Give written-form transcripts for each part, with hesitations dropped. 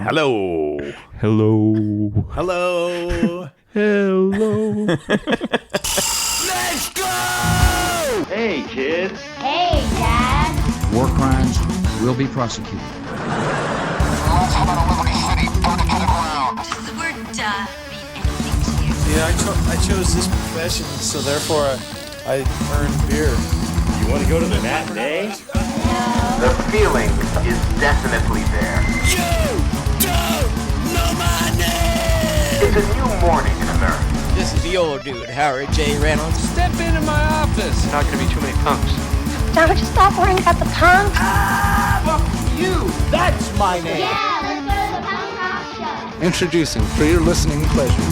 Hello. Hello. Hello. Hello. Let's go! Hey, kids. Hey, Dad. War crimes will be prosecuted. Does the word duh mean anything to you? Yeah, I chose this profession, so therefore I earned beer. You want to go to the matinee? The feeling is definitely there. You don't know my name! It's a new morning in America. This is the old dude, Howard J. Reynolds. Step into my office. Not going to be too many punks. Don't you stop worrying about the punk? You! That's my name! Yeah, let's go to the punk rock show. Introducing, for your listening pleasure.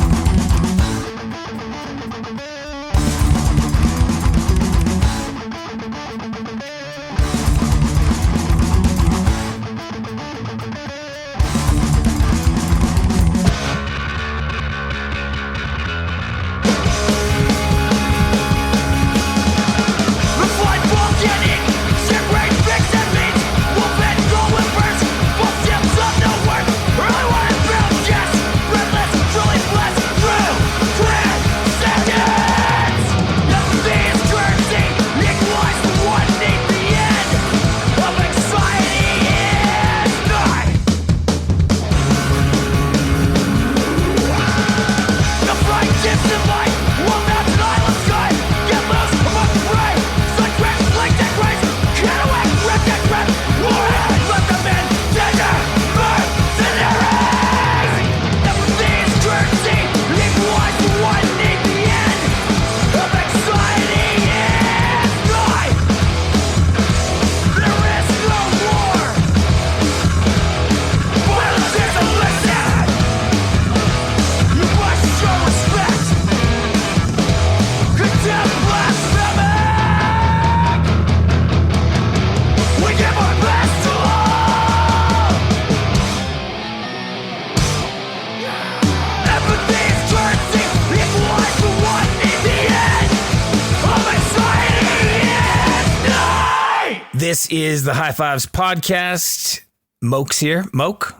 This is the High Fives podcast. Moke's here. Moke?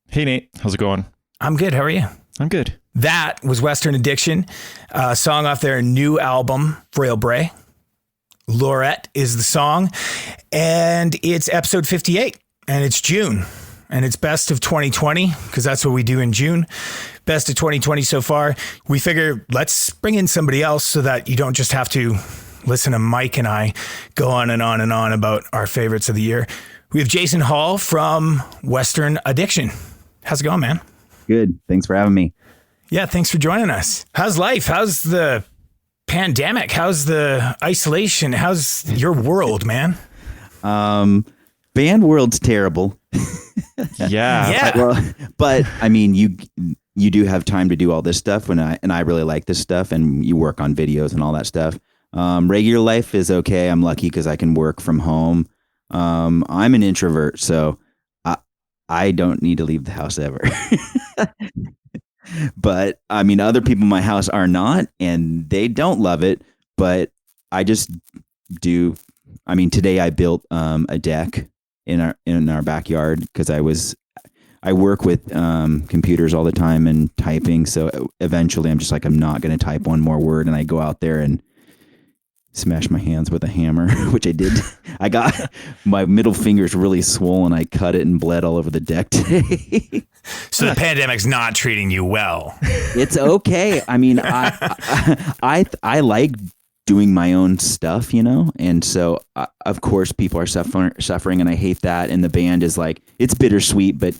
Hey, Nate. How's it going? I'm good. How are you? I'm good. That was Western Addiction, a song off their new album, Frail Bray. Lorette is the song, and it's episode 58, and it's June, and it's best of 2020, because that's what we do in June. Best of 2020 so far. We figure let's bring in somebody else so that you don't just have to listen to Mike and I go on and on and on about our favorites of the year. We have Jason Hall from Western Addiction. How's it going, man? Good. Thanks for having me. Yeah, thanks for joining us. How's life? How's the pandemic? How's the isolation? How's your world, man? Band world's terrible. Yeah. Well, but I mean, you do have time to do all this stuff and I really like this stuff, and you work on videos and all that stuff. Regular life is okay. I'm lucky because I can work from home. I'm an introvert, so I don't need to leave the house ever. But I mean, other people in my house are not, and they don't love it, but I just do. I mean, today I built a deck in our backyard because I work with computers all the time and typing. So eventually I'm just like, I'm not going to type one more word. And I go out there and smash my hands with a hammer, which I did. I got my middle finger's really swollen. I cut it and bled all over the deck today. So the pandemic's not treating you well. It's okay. I mean, I like doing my own stuff, and so of course people are suffering, and I hate that. And the band is like, it's bittersweet, but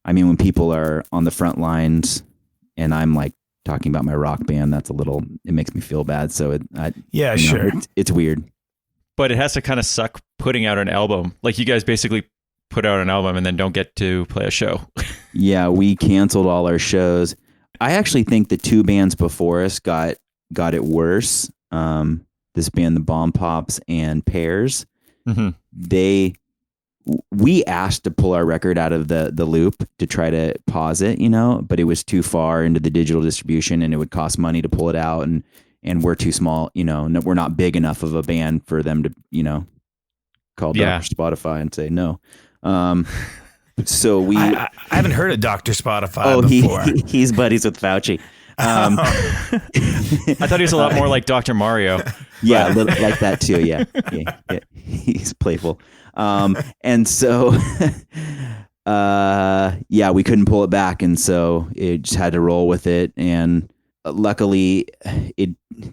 I mean, when people are on the front lines and I'm like talking about my rock band, it makes me feel bad. So sure. It's weird. But it has to kind of suck putting out an album. Like, you guys basically put out an album and then don't get to play a show. Yeah, we canceled all our shows. I actually think the two bands before us got it worse. This band, the Bomb Pops and Pears, Mm-hmm. We asked to pull our record out of the loop to try to pause it, but it was too far into the digital distribution and it would cost money to pull it out. And we're too small, we're not big enough of a band for them to, call Dr. Spotify and say no. So we. I haven't heard of Dr. Spotify Oh, before. he's buddies with Fauci. I thought he was a lot more like Dr. Mario. Yeah, a little like that too. Yeah. He's playful. And so, yeah, we couldn't pull it back, and so it just had to roll with it. And luckily,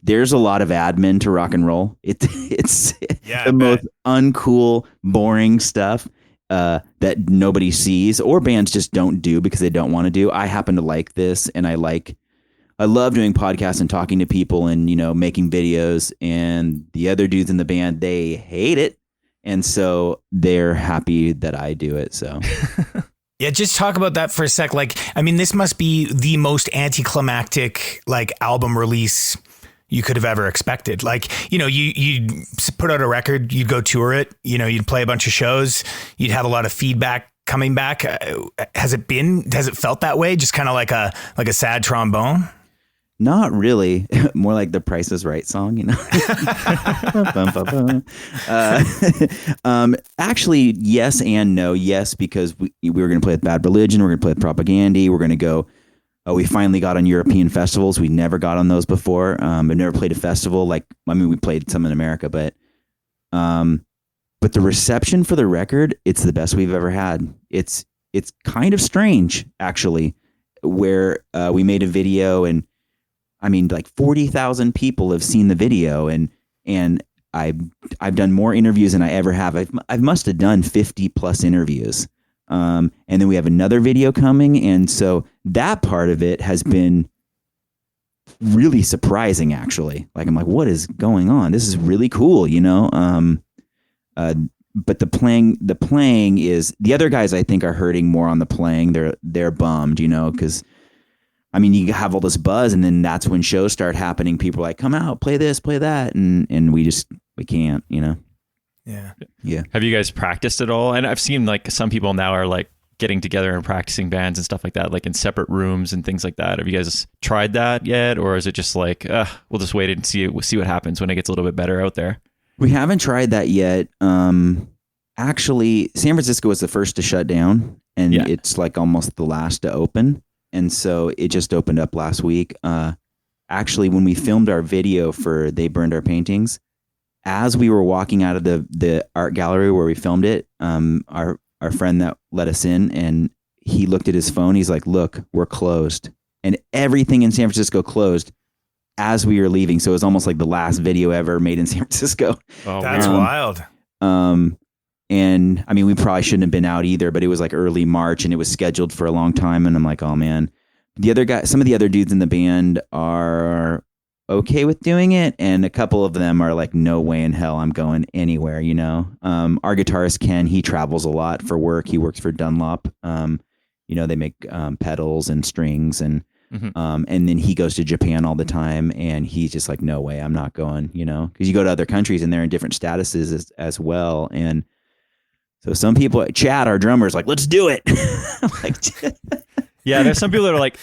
there's a lot of admin to rock and roll. It's the most uncool, boring stuff that nobody sees or bands just don't do because they don't want to do. I happen to like this, and I love doing podcasts and talking to people and, making videos, and the other dudes in the band, they hate it. And so they're happy that I do it. So yeah, just talk about that for a sec. This must be the most anticlimactic album release you could have ever expected. You'd put out a record, you'd go tour it, you'd play a bunch of shows, you'd have a lot of feedback coming back. Has it felt that way? Just kind of like a sad trombone? Not really. More like the Price is Right song, Actually, yes and no. Yes, because we were going to play with Bad Religion. We're going to play with Propaganda. We're going to go. We finally got on European festivals. We never got on those before. I've never played a festival. We played some in America, but the reception for the record, it's the best we've ever had. It's kind of strange, actually, where we made a video and 40,000 people have seen the video, and I've done more interviews than I ever have. I must have done 50 plus interviews. And then we have another video coming. And so that part of it has been really surprising, actually. I'm like, what is going on? This is really cool, but the playing is, the other guys I think are hurting more on the playing. They're bummed, because you have all this buzz, and then that's when shows start happening. People are like, come out, play this, play that. And we can't, Yeah. Yeah. Have you guys practiced at all? And I've seen some people now are getting together and practicing bands and stuff like that, in separate rooms and things like that. Have you guys tried that yet? Or is it just we'll just wait and see what happens when it gets a little bit better out there? We haven't tried that yet. Actually, San Francisco was the first to shut down, and it's almost the last to open. And so it just opened up last week. Actually, when we filmed our video for They Burned Our Paintings, as we were walking out of the art gallery where we filmed it, our friend that let us in, and he looked at his phone. He's like, look, we're closed. And everything in San Francisco closed as we were leaving. So it was almost like the last video ever made in San Francisco. Oh, that's wild. And we probably shouldn't have been out either, but it was early March and it was scheduled for a long time. And I'm like, oh man, some of the other dudes in the band are okay with doing it. And a couple of them are like, no way in hell I'm going anywhere. Our guitarist, Ken, he travels a lot for work. He works for Dunlop. They make pedals and strings and then he goes to Japan all the time, and he's just like, no way, I'm not going, because you go to other countries and they're in different statuses as well. And so some people, Chad, our drummer, is like, let's do it. Yeah, there's some people that are like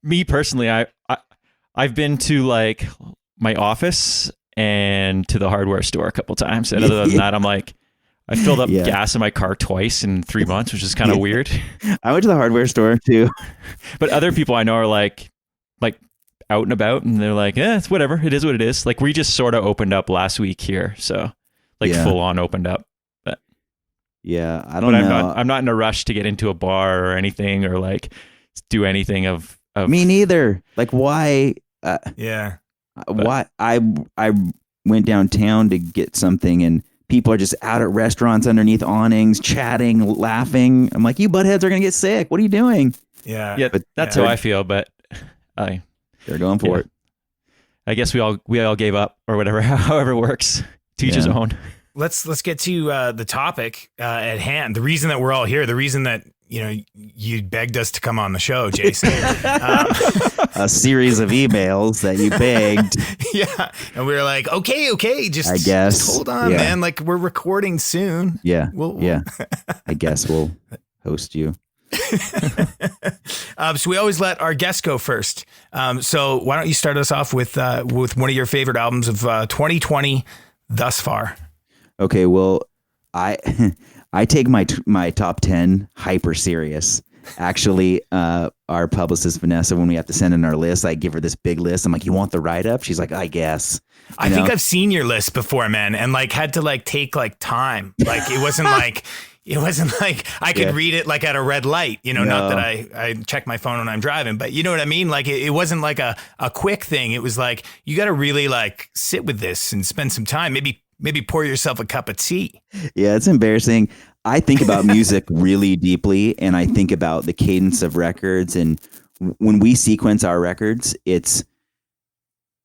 me personally, I've been to my office and to the hardware store a couple times. And other than that, I filled up gas in my car twice in 3 months, which is kind of weird. I went to the hardware store too. But other people I know are like out and about, and they're like, it's whatever. It is what it is. We just sort of opened up last week here. So full on opened up. Yeah, I don't know. I'm not in a rush to get into a bar or anything, or do anything of. Me neither. Why? Why? I went downtown to get something, and people are just out at restaurants underneath awnings, chatting, laughing. I'm like, you buttheads are gonna get sick. What are you doing? Yeah. But that's how I feel. But they're going for it. I guess we all gave up or whatever. However it works. To each his own. Let's get to the topic at hand. The reason that we're all here, the reason that you begged us to come on the show, Jason. A series of emails that you begged. Yeah, and we were like, okay, just I guess just hold on, man. We're recording soon. Yeah, yeah. I guess we'll host you. So we always let our guests go first. So why don't you start us off with one of your favorite albums of 2020 thus far? Okay, well, I I take my top 10 hyper serious. Actually, our publicist Vanessa, when we have to send in our list, I give her this big list. I'm like, you want the write-up? She's like, I guess. I think I've seen your list before, man, and like had to like take like time. Like it wasn't like I could read it like at a red light, you know, not that I check my phone when I'm driving, but you know what I mean? Like it wasn't like a quick thing. It was like, you got to really like sit with this and spend some time. Maybe pour yourself a cup of tea. Yeah, it's embarrassing. I think about music really deeply, and I think about the cadence of records. And when we sequence our records,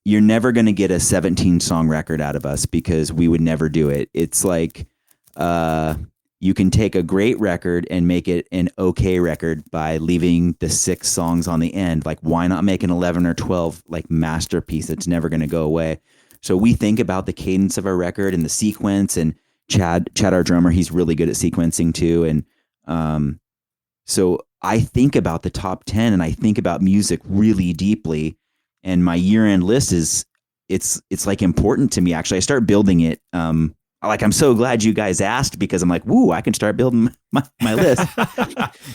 you're never going to get a 17-song record out of us because we would never do it. It's like you can take a great record and make it an okay record by leaving the 6 songs on the end. Like, why not make an 11 or 12 like masterpiece that's never going to go away? So we think about the cadence of our record and the sequence, and Chad, our drummer, he's really good at sequencing too. And so I think about the top 10 and I think about music really deeply. And my year-end list it's like important to me. Actually, I start building it. Like, I'm so glad you guys asked, because I'm like, woo, I can start building my list.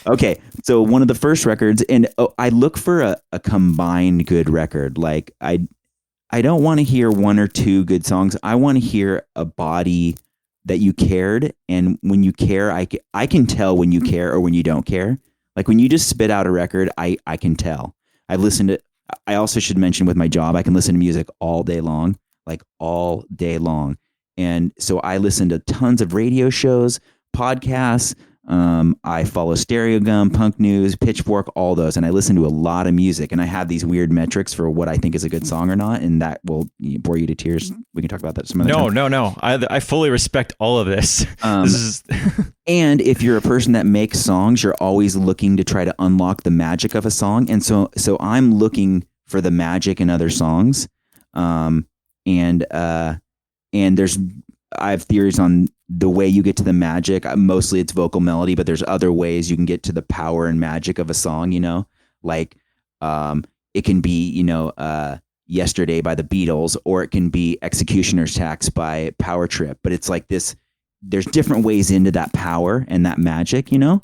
Okay. So one of the first records, and I look for a combined good record. Like I don't want to hear 1 or 2 good songs. I want to hear a body that you cared. And when you care, I can tell when you care or when you don't care. Like when you just spit out a record, I can tell. I also should mention with my job, I can listen to music all day long, like all day long. And so I listen to tons of radio shows, podcasts. I follow Stereo Gum, Punk News, Pitchfork, all those. And I listen to a lot of music, and I have these weird metrics for what I think is a good song or not. And that will bore you to tears. We can talk about that some other time. No. I fully respect all of this. And if you're a person that makes songs, you're always looking to try to unlock the magic of a song. And so I'm looking for the magic in other songs. And I have theories on the way you get to the magic. Mostly it's vocal melody, but there's other ways you can get to the power and magic of a song, you know, like, it can be, you know, Yesterday by the Beatles, or it can be Executioner's Tax by Power Trip. But it's like this, there's different ways into that power and that magic, you know?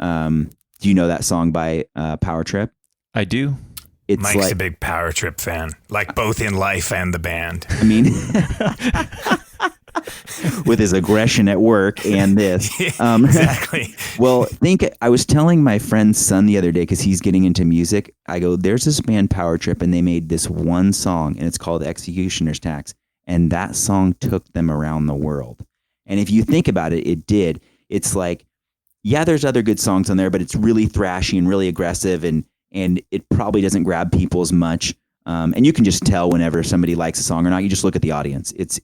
Do you know that song by Power Trip? I do. It's Mike's like a big Power Trip fan, like both in life and the band. I mean, with his aggression at work and this. Exactly. Well, I was telling my friend's son the other day, because he's getting into music. I go, there's this band Power Trip, and they made this one song, and it's called Executioner's Tax. And that song took them around the world. And if you think about it, it did. It's like, yeah, there's other good songs on there, but it's really thrashy and really aggressive, and it probably doesn't grab people as much. And you can just tell whenever somebody likes a song or not. You just look at the audience. It's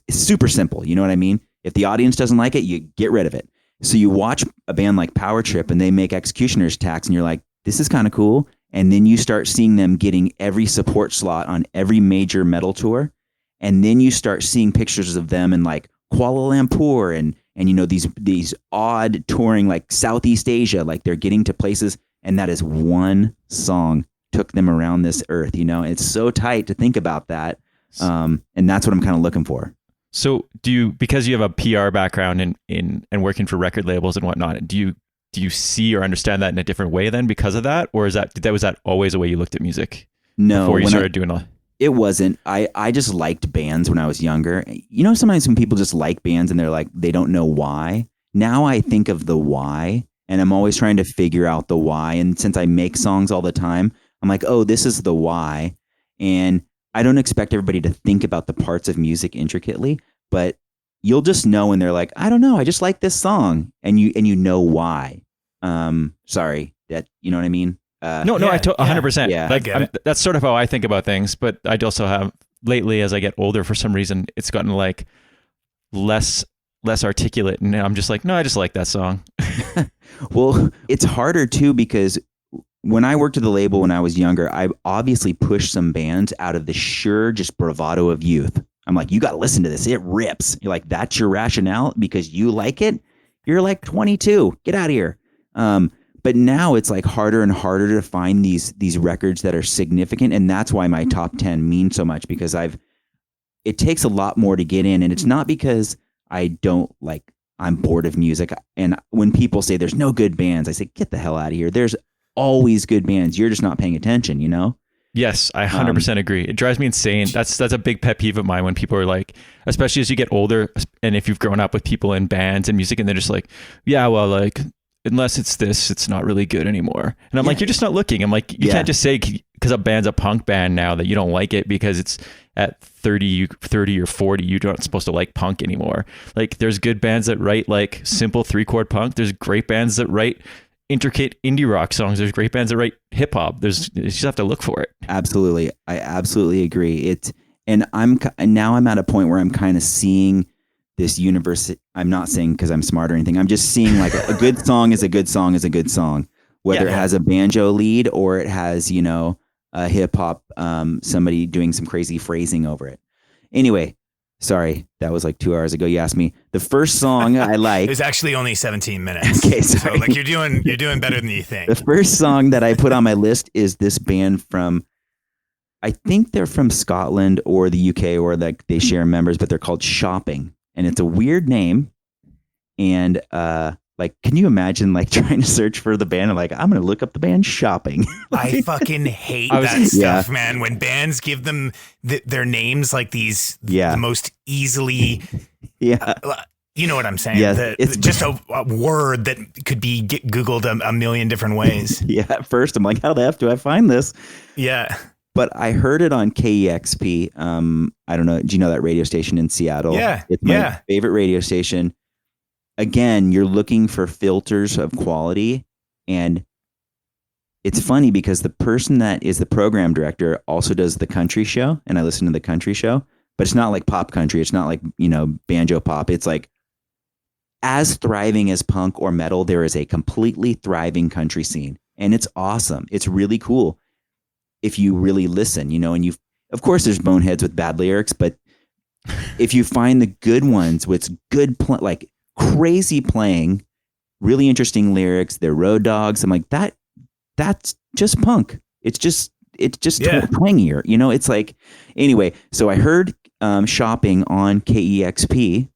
super simple. You know what I mean? If the audience doesn't like it, you get rid of it. So you watch a band like Power Trip, and they make Executioner's Tax, and you're like, this is kind of cool. And then you start seeing them getting every support slot on every major metal tour. And then you start seeing pictures of them in like Kuala Lumpur and you know, these odd touring like Southeast Asia, like they're getting to places. And that is one song took them around this earth, you know. It's so tight to think about that. And that's what I'm kind of looking for. So because you have a PR background in working for record labels and whatnot, do you see or understand that in a different way then because of that? Or was that always the way you looked at music? No. Before you started doing all? It wasn't. I just liked bands when I was younger. You know, sometimes when people just like bands and they're like, they don't know why. Now I think of the why. And I'm always trying to figure out the why. And since I make songs all the time, I'm like, oh, this is the why. And I don't expect everybody to think about the parts of music intricately, but you'll just know when they're like, I don't know, I just like this song. And you know why. Sorry, that, you know what I mean? No, 100%. Yeah, like that's sort of how I think about things. But I also have lately, as I get older, for some reason, it's gotten like less articulate, and I'm just like, no, I just like that song. Well, it's harder too, because when I worked at the label when I was younger, I obviously pushed some bands out of the sheer just bravado of youth. I'm like, you got to listen to this. It rips. You're like, that's your rationale because you like it? You're like 22. Get out of here. But now it's like harder and harder to find these records that are significant. And that's why my top 10 mean so much, because it takes a lot more to get in. And it's not because I don't like I'm bored of music. And when people say there's no good bands, I say, get the hell out of here. There's always good bands. You're just not paying attention, you know? Yes, I 100% agree. It drives me insane. That's a big pet peeve of mine when people are like, especially as you get older, and if you've grown up with people in bands and music, and they're just like, yeah, well, like, unless it's this, it's not really good anymore. And I'm like, you're just not looking. I'm like, you can't just say because a band's a punk band now that you don't like it because it's at 30 or 40, you're not supposed to like punk anymore. Like, there's good bands that write like simple 3-chord punk. There's great bands that write intricate indie rock songs. There's great bands that write hip hop. You just have to look for it. Absolutely. I absolutely agree. And I'm at a point where I'm kind of seeing this universe. I'm not saying because I'm smart or anything. I'm just seeing like a good song is a good song is a good song, whether it has a banjo lead or it has, you know, a hip hop, somebody doing some crazy phrasing over it. Anyway, sorry, that was like 2 hours ago. You asked me the first song I like. It was actually only 17 minutes. Okay, sorry. So like you're doing better than you think. The first song that I put on my list is this band from, I think they're from Scotland or the UK, or like they share members, but they're called Shopping. And it's a weird name. And like, can you imagine like trying to search for the band and like, I'm going to look up the band Shopping. I fucking hate that stuff, man. When bands give them their names like these, the most easily, you know what I'm saying? Yeah, it's just a word that could be Googled a million different ways. Yeah, at first I'm like, how the F do I find this? Yeah. But I heard it on KEXP. I don't know. Do you know that radio station in Seattle? Yeah. It's my favorite radio station. Again, you're looking for filters of quality. And it's funny because the person that is the program director also does the country show. And I listen to the country show. But it's not like pop country. It's not like, you know, banjo pop. It's like as thriving as punk or metal, there is a completely thriving country scene. And it's awesome. It's really cool if you really listen, you know, and of course there's boneheads with bad lyrics, but if you find the good ones with good, like crazy playing, really interesting lyrics, they're road dogs. I'm like, that's just punk. It's just twangier, you know, it's like, anyway, so I heard Shopping on KEXP,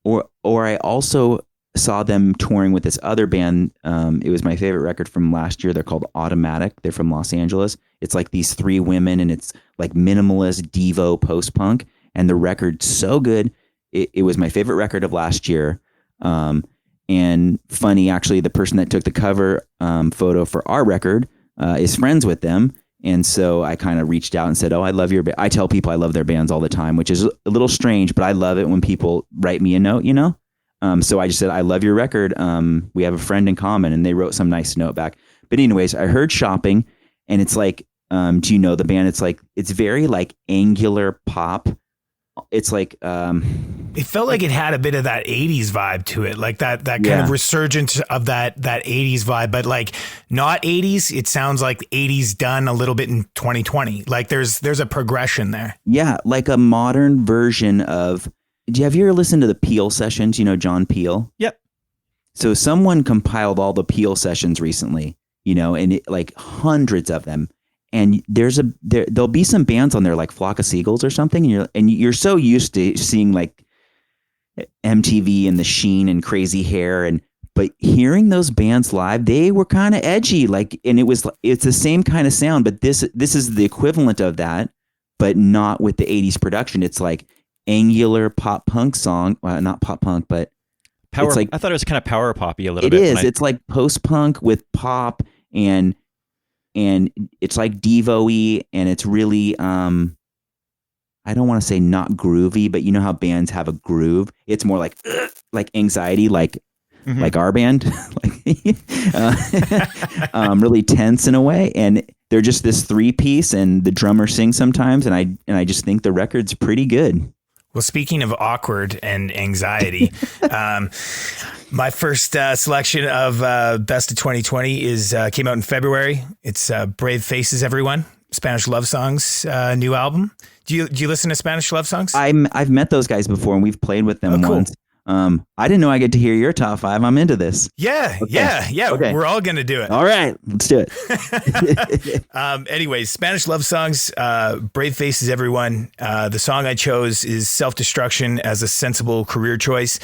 or I also saw them touring with this other band. It was my favorite record from last year. They're called Automatic. They're from Los Angeles. It's like these 3 women and it's like minimalist Devo post-punk. And the record's so good. It was my favorite record of last year. And funny, actually, the person that took the cover photo for our record is friends with them. And so I kind of reached out and said, oh, I love your band. I tell people I love their bands all the time, which is a little strange, but I love it when people write me a note, you know? So I just said, I love your record. We have a friend in common, and they wrote some nice note back. But anyways, I heard Shopping, and it's like, do you know the band? It's like, it's very like angular pop. It's like, it felt like it had a bit of that 80s vibe to it, like that kind of resurgence of that 80s vibe, but like not 80s. It sounds like 80s done a little bit in 2020. Like there's a progression there. Yeah, like a modern version of. Have you ever listened to the Peel sessions? You know John Peel? Yep. So someone compiled all the Peel sessions recently, you know, and like hundreds of them. And there'll be some bands on there like Flock of Seagulls or something, and you're so used to seeing like MTV and the sheen and crazy hair, but hearing those bands live, they were kind of edgy, like, and it's the same kind of sound, but this is the equivalent of that, but not with the 80s production. It's like angular pop punk song, well, not pop punk, but power. It's like, I thought it was kind of power poppy a little it bit. It is. It's like post punk with pop, and it's like Devo-y, and it's really I don't want to say not groovy, but you know how bands have a groove. It's more like Anxiety, like our band, really tense in a way, and they're just this 3-piece, and the drummer sings sometimes, and I just think the record's pretty good. Well, speaking of awkward and anxiety, my first selection of Best of 2020 came out in February. It's Brave Faces, Everyone, Spanish Love Songs new album. Do you listen to Spanish Love Songs? I've met those guys before, and we've played with them once. I didn't know I get to hear your top 5. I'm into this. Yeah, Okay. yeah. Okay. We're all gonna do it. All right, let's do it. Anyways, Spanish love songs. Brave Faces, everyone. The song I chose is Self-Destruction as a sensible career choice.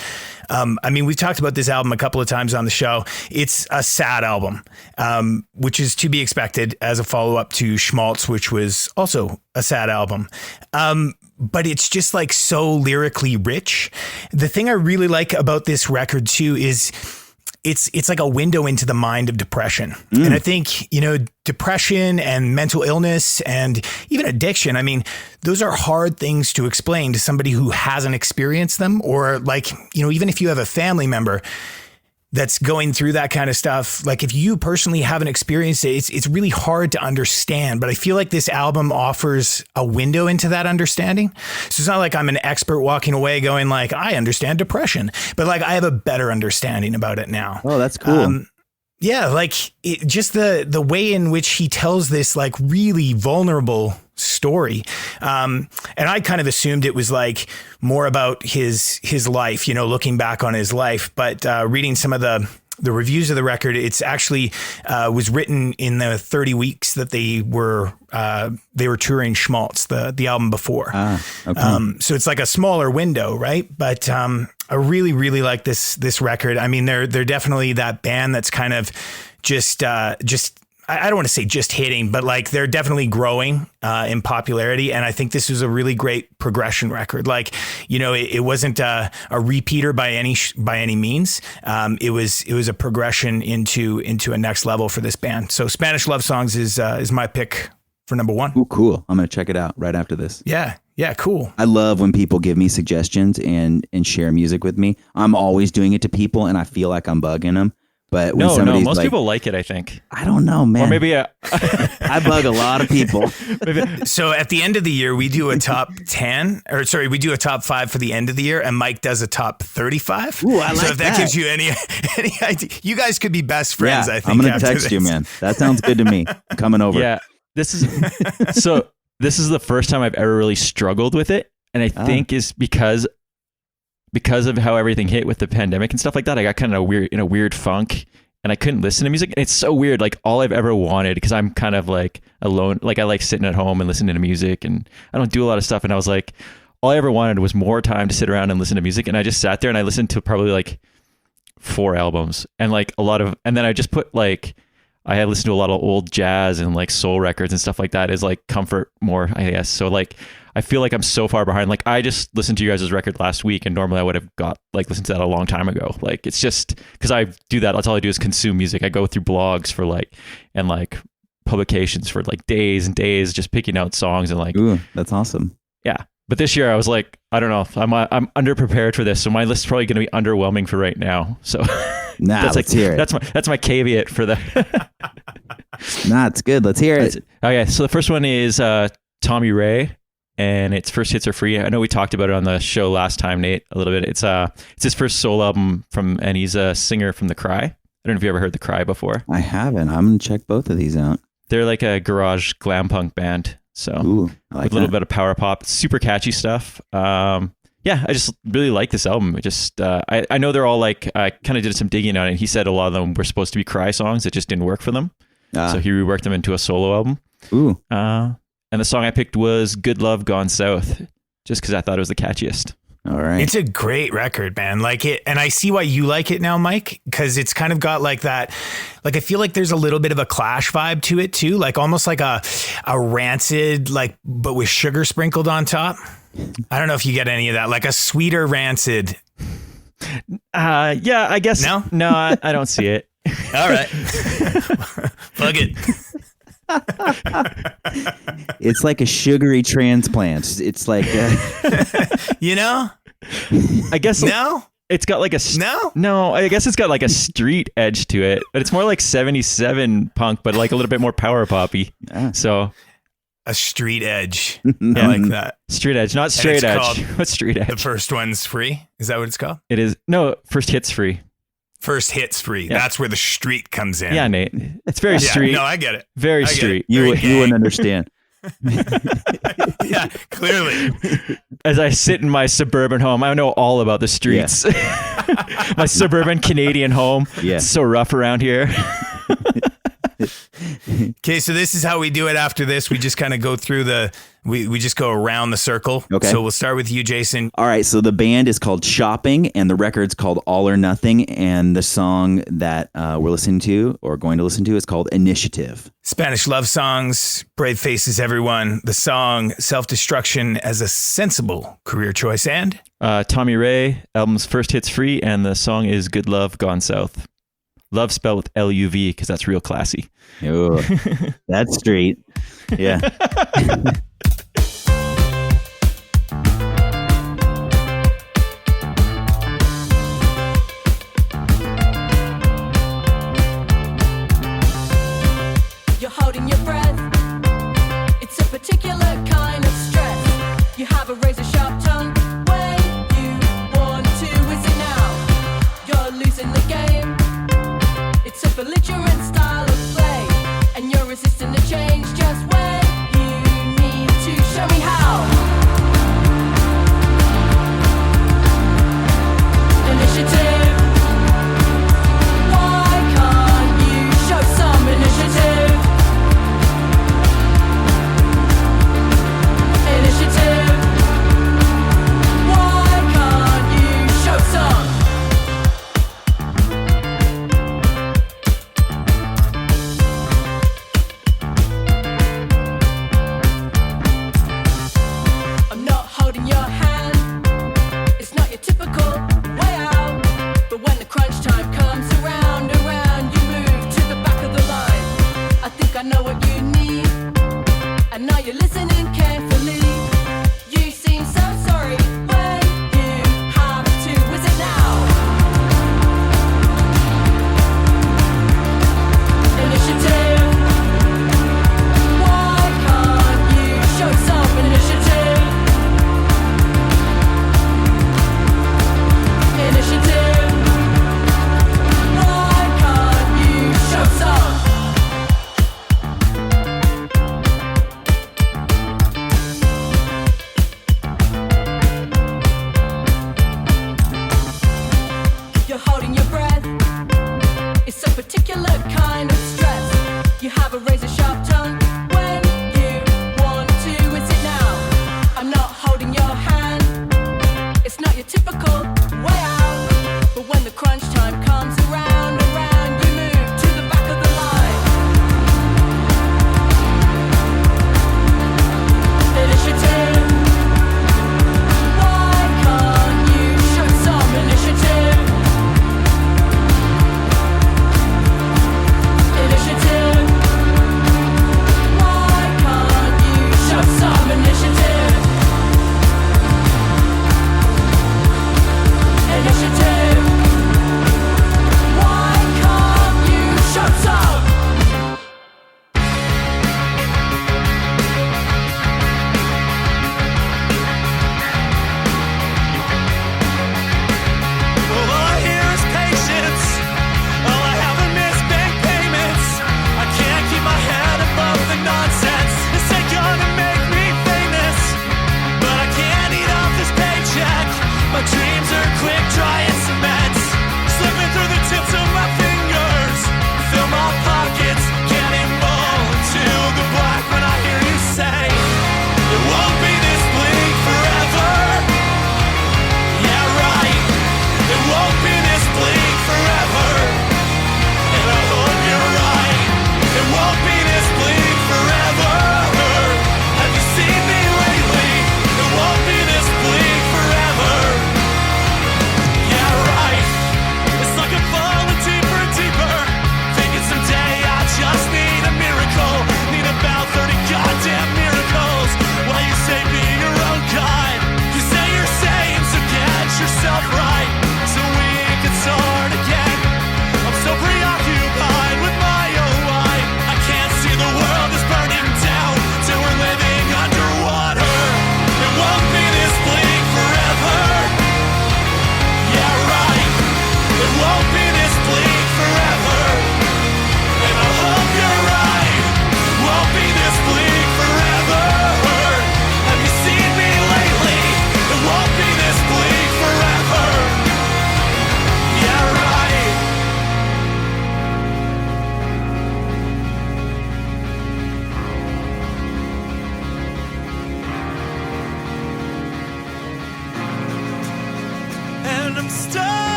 I mean, we've talked about this album a couple of times on the show. It's a sad album, which is to be expected as a follow-up to Schmaltz, which was also a sad album. But it's just like so lyrically rich. The thing I really like about this record too is it's like a window into the mind of depression. And I think, depression and mental illness and even addiction, I mean, those are hard things to explain to somebody who hasn't experienced them, or like, even if you have a family member that's going through that kind of stuff, like if you personally haven't experienced it, it's really hard to understand. But I feel like this album offers a window into that understanding. So it's not like I'm an expert walking away going like, I understand depression, but like I have a better understanding about it now. Oh, that's cool. Yeah, like just the way in which he tells this like really vulnerable story. And I kind of assumed it was like more about his life, looking back on his life. But reading some of the reviews of the record, it's actually was written in the 30 weeks that they were touring Schmaltz, the album before. Okay. So it's like a smaller window, right? But I really, really like this record. I mean, they're definitely that band that's kind of just I don't want to say just hitting, but like they're definitely growing in popularity. And I think this was a really great progression record. Like, it wasn't a repeater by any means. It was a progression into a next level for this band. So Spanish Love Songs is my pick for number 1. Ooh, cool. I'm going to check it out right after this. Yeah. Yeah. Cool. I love when people give me suggestions and share music with me. I'm always doing it to people and I feel like I'm bugging them. But when somebody's most like, people like it, I think. I don't know, man. Or maybe I bug a lot of people. So at the end of the year, we do a top 10, we do a top 5 for the end of the year, and Mike does a top 35. Ooh, I like so if that gives you any idea, you guys could be best friends. Yeah, I think I'm gonna text you, man. That sounds good to me. I'm coming over. Yeah, this is the first time I've ever really struggled with it, and I think is because of how everything hit with the pandemic and stuff like that. I got kind of in a weird funk, and I couldn't listen to music. And it's so weird. Like all I've ever wanted, because I'm kind of like alone. Like I like sitting at home and listening to music, and I don't do a lot of stuff. And I was like, all I ever wanted was more time to sit around and listen to music. And I just sat there and I listened to probably like 4 albums and like and then I just put like, I had listened to a lot of old jazz and like soul records and stuff like that as like comfort more, I guess. So like, I feel like I'm so far behind. Like I just listened to you guys' record last week, and normally I would have listened to that a long time ago. Like it's just because I do that. That's all I do is consume music. I go through blogs for and publications for like days and days, just picking out songs and like. Ooh, that's awesome. Yeah. But this year I was like, I don't know, I'm underprepared for this. So my list is probably going to be underwhelming for right now. So let's hear it. That's my caveat for the. It's good. Let's hear it. Okay. So the first one is Tommy Ray. And its first hits are free. I know we talked about it on the show last time, Nate, a little bit. It's his first solo album and he's a singer from The Cry. I don't know if you ever heard The Cry before. I haven't. I'm going to check both of these out. They're like a garage glam punk band. So Ooh, I like with a little bit of power pop, super catchy stuff. I just really like this album. It just, I know they're all like, I kind of did some digging on it. And he said a lot of them were supposed to be Cry songs. It just didn't work for them. So he reworked them into a solo album. Ooh. And the song I picked was Good Love Gone South, just because I thought it was the catchiest. All right. It's a great record, man. Like it, and I see why you like it now, Mike, because it's kind of got like that. Like I feel like there's a little bit of a Clash vibe to it too, like almost like a Rancid, like but with sugar sprinkled on top. I don't know if you get any of that, like a sweeter Rancid. Yeah, I guess. No, I don't see it. All right, plug it. It's like a sugary transplant. It's like, I guess no. It's got like no. I guess it's got like a street edge to it, but it's more like 77 punk, but like a little bit more power poppy. Yeah. So a street edge. I like that. Street edge, not straight edge. What's street edge? The first one's free. Is that what it's called? It is. No, first hit's free. First hit's free. Yeah. That's where the street comes in. Yeah, Nate. It's very street. No, I get it. Very street. You wouldn't understand. Yeah, clearly. As I sit in my suburban home, I know all about the streets. Yeah. My suburban Canadian home. Yeah. It's so rough around here. Okay, so this is how we do it after this. We just kind of go through we just go around the circle. Okay. So we'll start with you, Jason. All right. So the band is called Shopping, and the record's called All or Nothing, and the song that we're listening to or going to listen to is called Initiative. Spanish love songs, Brave Faces, everyone. The song Self-Destruction as a sensible career choice. And Tommy Ray, album's First Hits Free, and the song is Good Love Gone South. Love spelled with L-U-V because that's real classy. Oh, that's straight. Yeah. You're holding your breath. It's a particular kind of stress. You have a razor sharp tongue when you want to. Is it now? You're losing the game. It's a belligerent style of play, and you're resisting the change just when you need to. Show me how. Initiative. Why can't you show some initiative? Initiative. Why can't you show some? I'm not holding your hand. It's not your typical way out. But when the crunch time comes around, you move to the back of the line. I think I know what you need. And now you're listening carefully. You seem so sorry when you have to. Is it now? Initiative. Why can't you show some initiative? Initiative. Why can't you show some? You're holding your breath. It's a particular kind of stress. You have a razor sharp tongue when you want to. Is it now? I'm not holding your hand. It's not your typical way out. But when the crunch time comes around, you move to the back of the line. Initiative. Why can't you show some initiative? Initiative.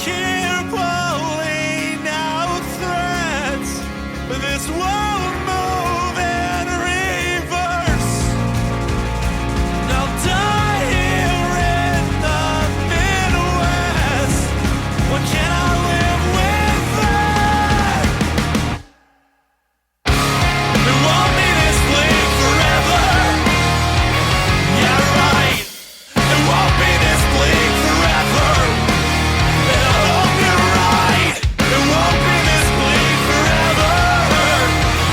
keep pulling out threads. This won't move in reverse. I'll die here in the Midwest. What can I live with that? It won't be this bleak forever. Yeah, right. It won't be this bleak forever. And I hope you're right. It won't be this bleak forever.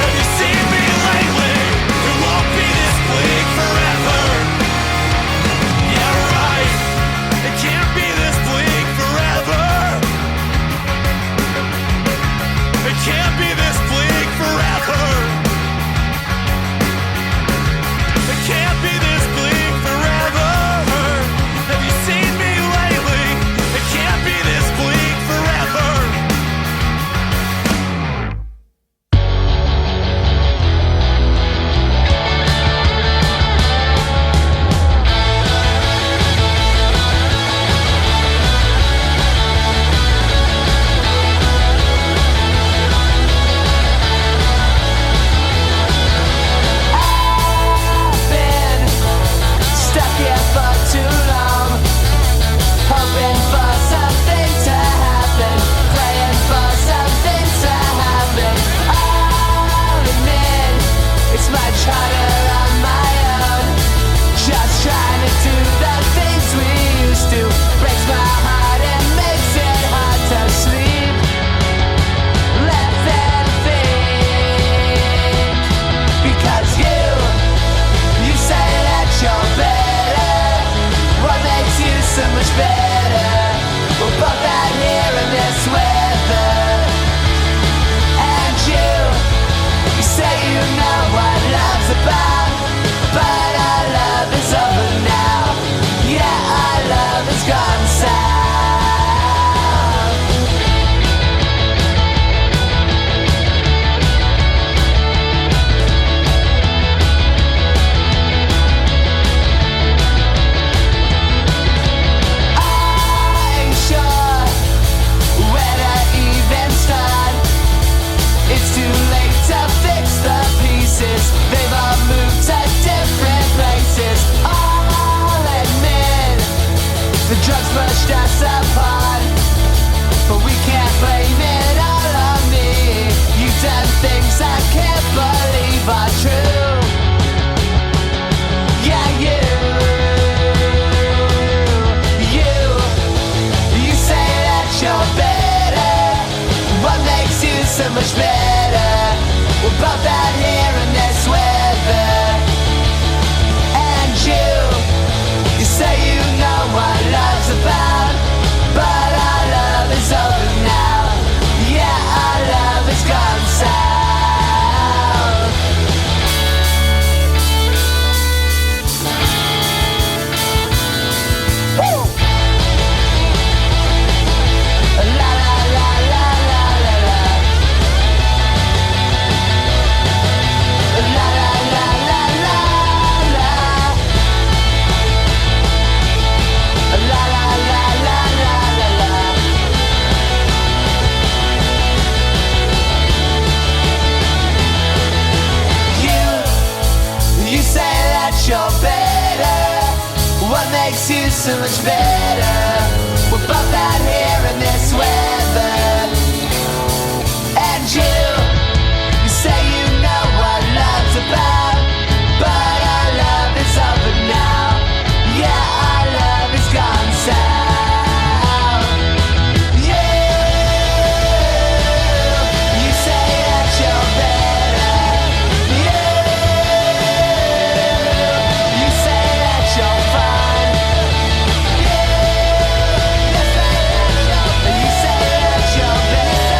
Have you seen me lately? It won't be this bleak forever. Yeah, right. It can't be this bleak forever. It can't be this bleak forever. It can't be this bleak forever. Have you seen me lately? It can't be this bleak forever. Been stuck here for too long, hoping for something to happen, praying for something to happen. I'll admit it's much harder on my own. Just trying to do the things we used to breaks my heart and makes it hard to sleep. Less than think because you say that you're better. What makes you so much better? We're both out here in this weather. And you say you know what love's about. But our love is over now. Yeah, our love has gone south. I ain't sure where to even start. It's too late to fix the pieces. They've all moved to different places. I'll admit the drugs pushed us apart, but we can't blame it all on me. You've done things I can't believe are true. Yeah, you say that you're better. What makes you so much better? We're both out here in this weather. And you say you know what love's about. But our love is over now. Yeah, our love has gone south. Woo! La la la la la la la. La la la la la la. La la la la la la la. You say that you're better. What makes you so much better? We're both out here in this weather. And you say you know what love's about. But our love is over now. Yeah, our love is gone south. You say that you're better. You say that you're fine. You say that you're better.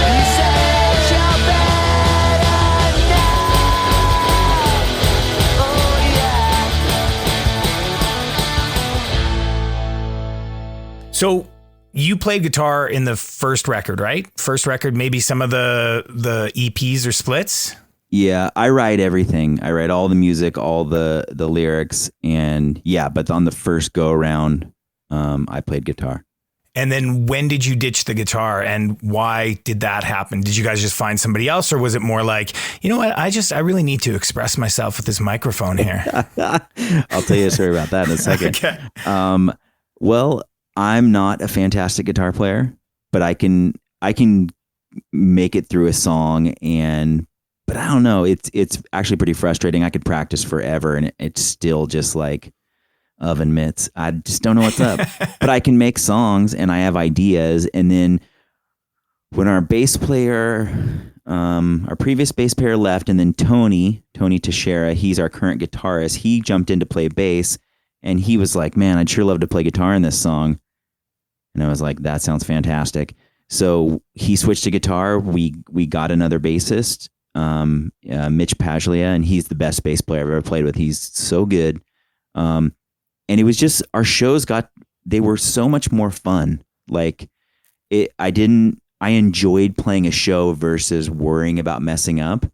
You say that you're better now. Oh yeah. So you played guitar in the first record, right? First record, maybe some of the EPs or splits. Yeah, I write everything. I write all the music, all the lyrics, and yeah. But on the first go around, I played guitar. And then when did you ditch the guitar, and why did that happen? Did you guys just find somebody else, or was it more like, you know what, I really need to express myself with this microphone here? I'll tell you a story about that in a second. Okay. Well, I'm not a fantastic guitar player, but I can make it through a song, but I don't know. It's actually pretty frustrating. I could practice forever, and it's still just like oven mitts. I just don't know what's up. But I can make songs, and I have ideas. And then when our bass player, our previous bass player left, and then Tony Teixeira, he's our current guitarist. He jumped in to play bass, and he was like, "Man, I'd sure love to play guitar in this song." And I was like, "That sounds fantastic." So he switched to guitar. We got another bassist, Mitch Paglia, and he's the best bass player I've ever played with. He's so good. And it was just, our shows they were so much more fun. Like I enjoyed playing a show versus worrying about messing up.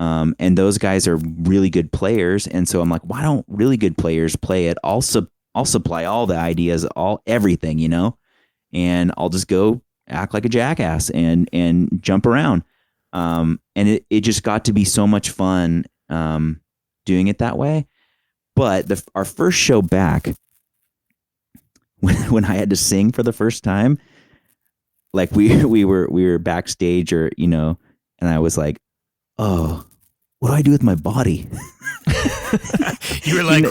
And those guys are really good players. And so I'm like, why don't really good players play it? I'll supply all the ideas, everything, and I'll just go act like a jackass and jump around. And it just got to be so much fun, doing it that way. But our first show back, when I had to sing for the first time, like we were backstage, and I was like, "Oh, what do I do with my body?" You were like,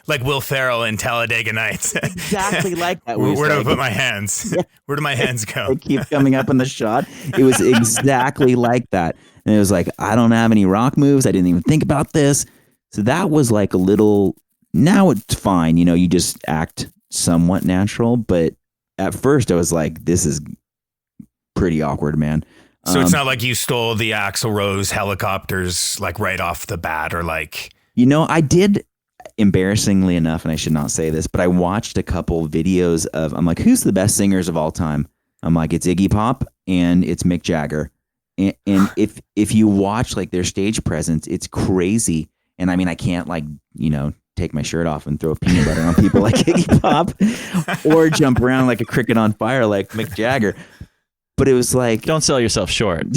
like Will Ferrell in Talladega Nights. Exactly like that. Where do I put my hands? Yeah. Where do my hands go? They keep coming up in the shot. It was exactly like that. And it was like, I don't have any rock moves. I didn't even think about this. So that was like a little, now it's fine. You just act somewhat natural. But at first I was like, this is pretty awkward, man. So it's not like you stole the Axl Rose helicopters like right off the bat, or like... I did, embarrassingly enough, and I should not say this, but I watched a couple videos I'm like, who's the best singers of all time? I'm like, it's Iggy Pop and it's Mick Jagger. And if you watch like their stage presence, it's crazy. And I mean, I can't take my shirt off and throw peanut butter on people like Iggy Pop, or jump around like a cricket on fire like Mick Jagger. But it was like, don't sell yourself short.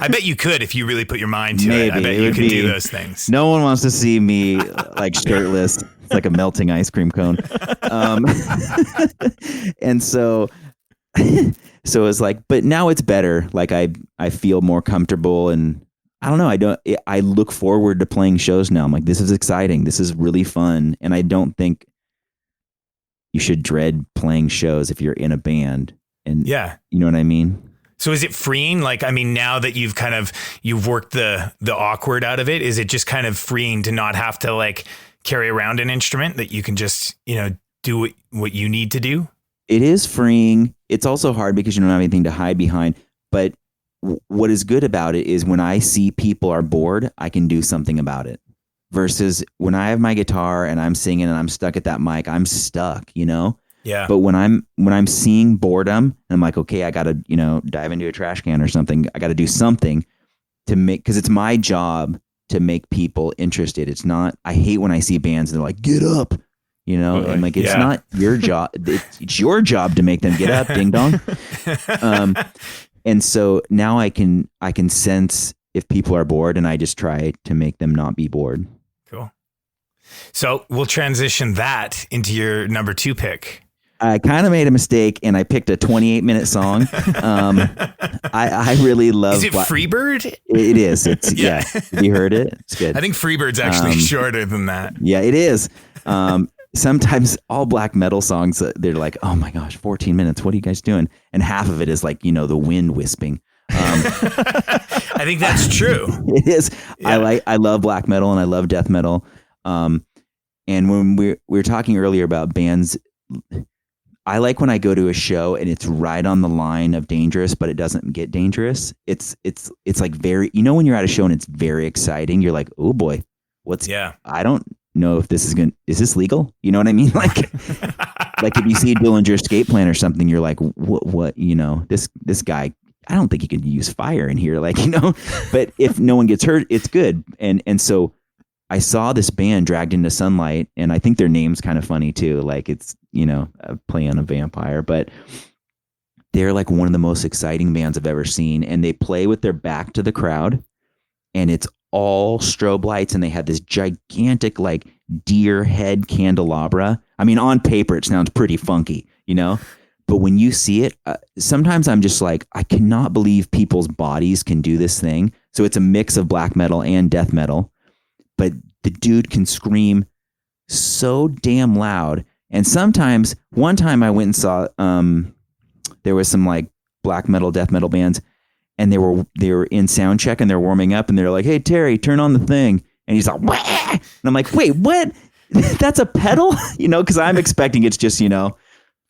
I bet you could if you really put your mind to it. I bet you could do those things. No one wants to see me like shirtless. It's like a melting ice cream cone. And so it's like, but now it's better. Like I feel more comfortable, and I don't know. I look forward to playing shows now. I'm like, this is exciting. This is really fun. And I don't think you should dread playing shows if you're in a band. And yeah, you know what I mean? So is it freeing? Like, I mean, now that you've worked the awkward out of it, is it just kind of freeing to not have to like carry around an instrument, that you can just, do what you need to do? It is freeing. It's also hard because you don't have anything to hide behind. But what is good about it is when I see people are bored, I can do something about it. Versus when I have my guitar and I'm singing and I'm stuck at that mic, I'm stuck, Yeah. But when I'm seeing boredom, and I'm like, okay, I got to, dive into a trash can or something. I got to do something to make, because it's my job to make people interested. It's not, I hate when I see bands and they're like, get up, and like, it's not your job. It's your job to make them get up, ding dong. And so now I can sense if people are bored, and I just try to make them not be bored. Cool. So we'll transition that into your number 2 pick. I kind of made a mistake, and I picked a 28-minute song. I really love. Is it Freebird? It is. It's yeah. You heard it. It's good. I think Freebird's actually shorter than that. Yeah, it is. Sometimes all black metal songs, they're like, oh my gosh, 14 minutes. What are you guys doing? And half of it is like, the wind wisping. I think that's true. It is. Yeah. I love black metal, and I love death metal. And when we were talking earlier about bands, I like when I go to a show and it's right on the line of dangerous, but it doesn't get dangerous. It's like very, when you're at a show and it's very exciting, you're like, oh boy, I don't know if this is this legal? You know what I mean? Like, like if you see Dillinger Escape Plan or something, you're like, what, this guy, I don't think you can use fire in here, like, but if no one gets hurt, it's good. And so I saw this band, Dragged into Sunlight, and I think their name's kind of funny too. Like it's, a play on a vampire, but they're like one of the most exciting bands I've ever seen. And they play with their back to the crowd, and it's all strobe lights, and they had this gigantic like deer head candelabra. I mean, on paper, it sounds pretty funky, but when you see it, sometimes I'm just like, I cannot believe people's bodies can do this thing. So it's a mix of black metal and death metal, but the dude can scream so damn loud. And sometimes, one time I went and saw, there was some like black metal, death metal bands, and they were in sound check and they're warming up, and they're like, "Hey Terry, turn on the thing," and he's like, "Wah!" And I'm like, "Wait, what? That's a pedal?" Because I'm expecting it's just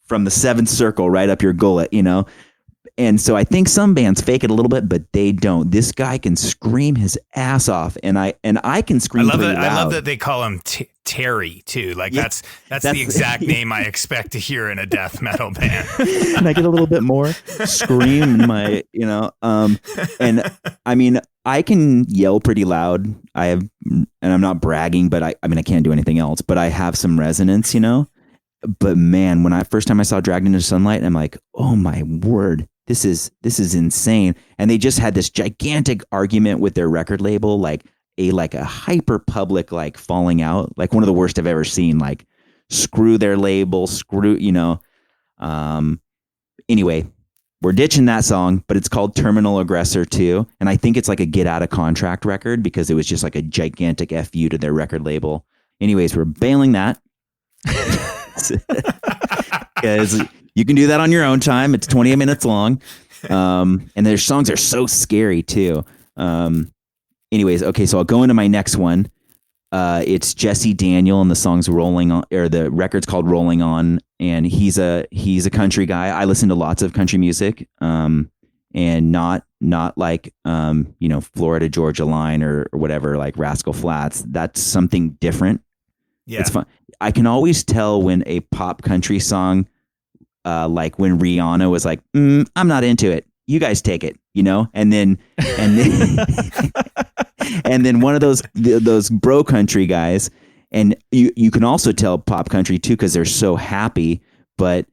from the seventh circle right up your gullet, And so I think some bands fake it a little bit, but they don't. This guy can scream his ass off, and I can scream pretty loud. I love that they call him Terry too. Like that's the exact name I expect to hear in a death metal band. And I get a little bit more scream in my, and I mean, I can yell pretty loud. And I'm not bragging, but I can't do anything else, but I have some resonance, But man, when first time I saw Dragged into Sunlight, I'm like, oh my word, this is insane. And they just had this gigantic argument with their record label, like a hyper public, like falling out, like one of the worst I've ever seen, like screw their label, anyway, we're ditching that song, but it's called Terminal Aggressor 2. And I think it's like a get out of contract record because it was just like a gigantic FU to their record label. Anyways, we're bailing that. Because you can do that on your own time. It's 28 minutes long. And their songs are so scary too. Anyways, okay, so I'll go into my next one. It's Jesse Daniel, and the song's Rolling On, or the record's called Rolling On, and he's a country guy. I listen to lots of country music, and not like Florida Georgia Line or whatever, like Rascal Flatts. That's something different. Yeah. It's fun. I can always tell when a pop country song, like when Rihanna was like, "I'm not into it. You guys take it," and then and then one of those bro country guys, and you can also tell pop country too because they're so happy. But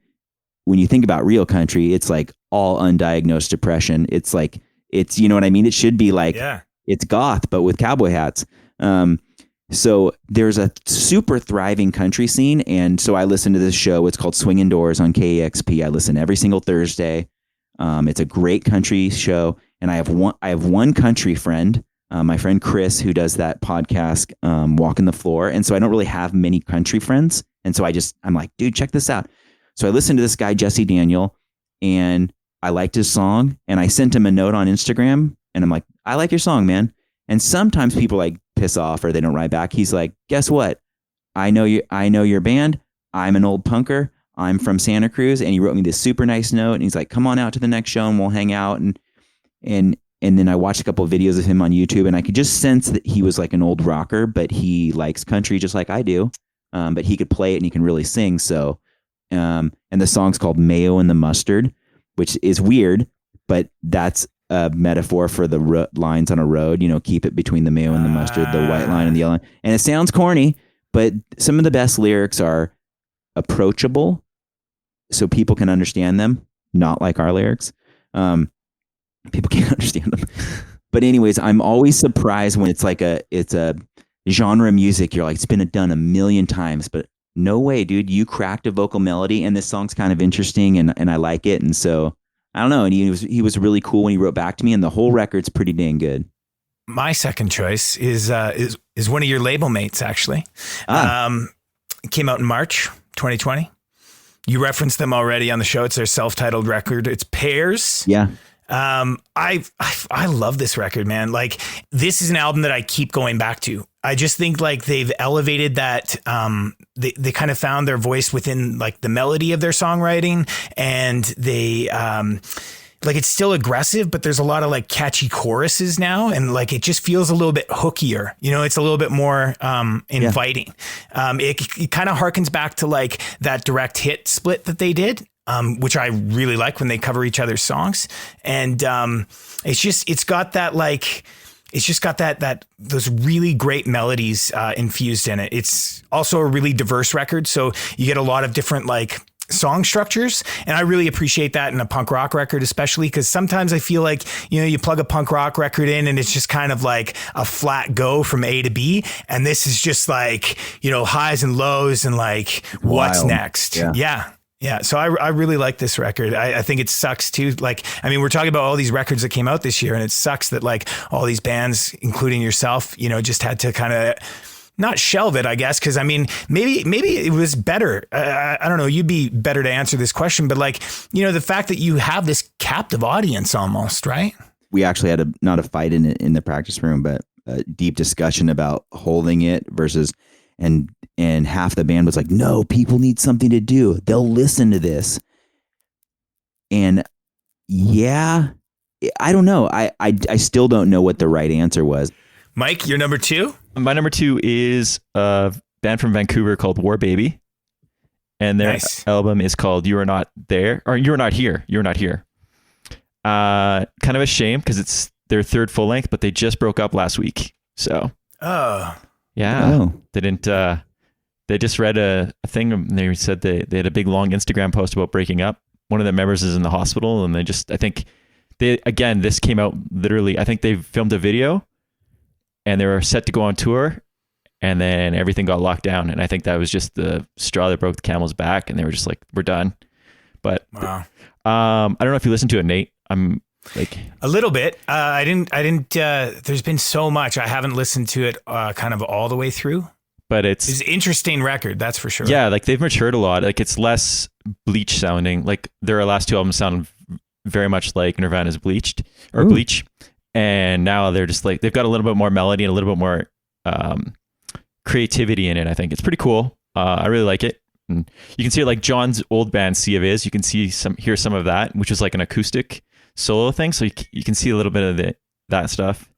when you think about real country, it's like all undiagnosed depression. It's like it's what I mean. It should be like it's goth, but with cowboy hats. So there's a super thriving country scene. And so I listen to this show. It's called Swinging Doors on KEXP. I listen every single Thursday. It's a great country show. And I have one country friend, my friend Chris, who does that podcast, Walking the Floor. And so I don't really have many country friends. And so I'm like, dude, check this out. So I listened to this guy, Jesse Daniel, and I liked his song. And I sent him a note on Instagram, and I'm like, I like your song, man. And sometimes people like piss off or they don't write back. He's like, guess what? I know your band. I'm an old punker. I'm from Santa Cruz. And he wrote me this super nice note. And he's like, come on out to the next show and we'll hang out. And then I watched a couple of videos of him on YouTube, and I could just sense that he was like an old rocker, but he likes country just like I do. But he could play it and he can really sing. So, and the song's called Mayo and the Mustard, which is weird, but that's a metaphor for the lines on a road, keep it between the mayo and the mustard, the white line and the yellow line. And it sounds corny, but some of the best lyrics are approachable so people can understand them, not like our lyrics. People can't understand them. But anyways, I'm always surprised when it's a genre music. You're like, it's been done a million times, but no way, dude, you cracked a vocal melody and this song's kind of interesting and I like it. And so I don't know. And he was really cool when he wrote back to me, and the whole record's pretty dang good. My second choice is one of your label mates, actually. It came out in March 2020. You referenced them already on the show. It's their self-titled record. It's Pairs. Yeah. I love this record, man. Like, this is an album that I keep going back to. I just think like they've elevated that. They kind of found their voice within like the melody of their songwriting, and they, like, it's still aggressive, but there's a lot of like catchy choruses now. And like, it just feels a little bit hookier, it's a little bit more, inviting. It kind of harkens back to like that Direct Hit split that they did. which I really like when they cover each other's songs. And it's got those really great melodies infused in it. It's also a really diverse record, so you get a lot of different like song structures, and I really appreciate that in a punk rock record, especially because sometimes I feel like, you know, you plug a punk rock record in and it's just kind of like a flat go from A to B, and this is just like, you know, highs and lows and like what's next. Yeah. So I really like this record. I think it sucks too. Like, I mean, we're talking about all these records that came out this year, and it sucks that like all these bands, including yourself, you know, just had to kind of not shelve it, I guess. Cause I mean, maybe it was better. I don't know. You'd be better to answer this question, but like, you know, the fact that you have this captive audience almost, right? We actually had not a fight in the practice room, but a deep discussion about holding it versus, and half the band was like, no, people need something to do. They'll listen to this. And yeah, I don't know. I still don't know what the right answer was. Mike, your number 2? My number 2 is a band from Vancouver called War Baby. And their album is called You Are Not There, or You're Not Here. You're Not Here. Kind of a shame because it's their third full length, but they just broke up last week. So, they didn't, they just read a thing and they said they had a big long Instagram post about breaking up. One of the members is in the hospital, and this came out literally, I think they filmed a video and they were set to go on tour, and then everything got locked down. And I think that was just the straw that broke the camel's back, and they were just like, we're done. But I don't know if you listened to it, Nate. I'm like a little bit. I didn't, there's been so much. I haven't listened to it kind of all the way through. But it's an interesting record, that's for sure. Yeah, like they've matured a lot. Like it's less Bleach sounding. Like their last 2 albums sound very much like Nirvana's Bleach. And now they're just like, they've got a little bit more melody and a little bit more creativity in it. I think it's pretty cool. I really like it. And you can see like John's old band Sea of Is. You can hear some of that, which is like an acoustic solo thing. So you can see a little bit of that stuff.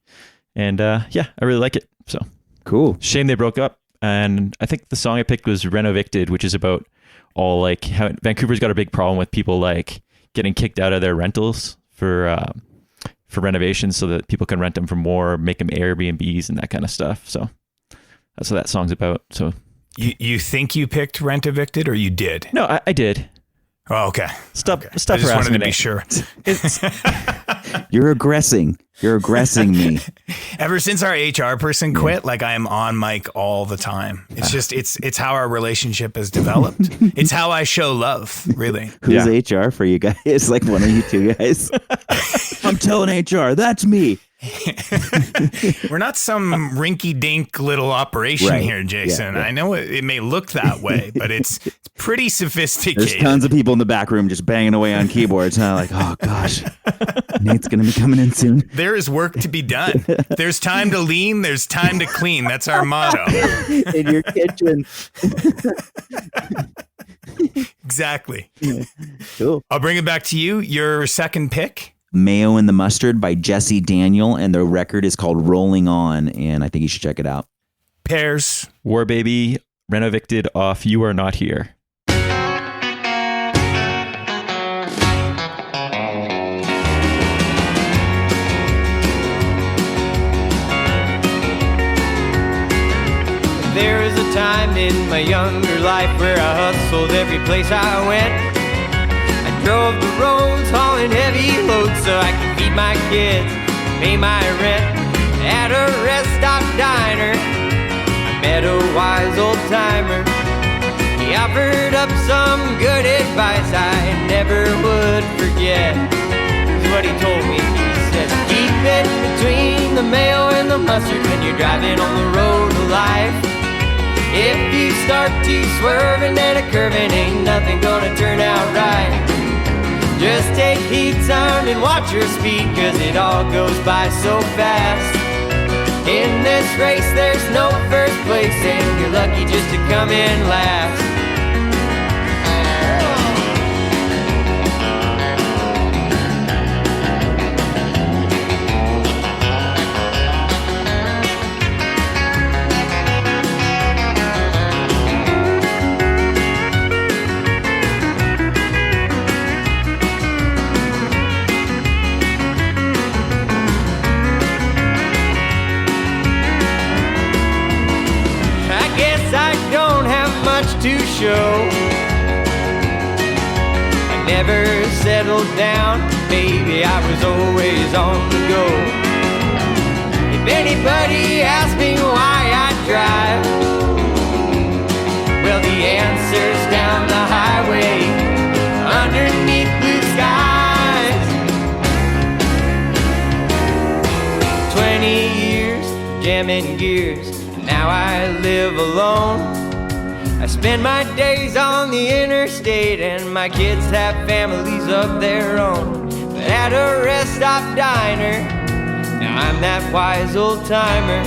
And I really like it. So cool. Shame they broke up. And I think the song I picked was Renovicted, which is about all like how Vancouver's got a big problem with people like getting kicked out of their rentals for renovations so that people can rent them for more, make them Airbnbs and that kind of stuff. So that's what that song's about. So you think you picked Rent Evicted, or you did? No, I did. Oh, okay. Stop I just wanted to be sure. You're aggressing me. Ever since our HR person quit, like I am on Mike all the time. It's just, it's how our relationship has developed. It's how I show love, really. Who's HR for you guys? Like one of you two guys. I'm telling HR, that's me. We're not some rinky-dink little operation here, Jason. I know it may look that way, but it's pretty sophisticated. There's tons of people in the back room just banging away on keyboards. And I'm like, oh gosh, Nate's going to be coming in soon. There is work to be done. There's time to lean. There's time to clean. That's our motto. In your kitchen. Exactly. Yeah. Cool. I'll bring it back to you. Your second pick? Mayo and the Mustard by Jesse Daniel, and the record is called Rolling On, and I think you should check it out. Pairs. War Baby, Renovicted off You Are Not Here. There was a time in my younger life where I hustled every place I went. Drove the roads hauling heavy loads so I could feed my kids, pay my rent. At a rest stop diner, I met a wise old timer. He offered up some good advice I never would forget. Here's what he told me. He said, keep it between the mayo and the mustard when you're driving on the road to life. If you start to swerving and a curving, ain't nothing gonna turn out right. Just take heed, son, and watch your speed, cause it all goes by so fast. In this race there's no first place, and you're lucky just to come in last. never settled down. Baby, I was always on the go. If anybody asks me why I drive, well, the answer's down the highway underneath blue skies. 20 years jamming gears, now I live alone. I spend my days on the interstate, and my kids have families of their own. But at a rest stop diner, now I'm that wise old timer,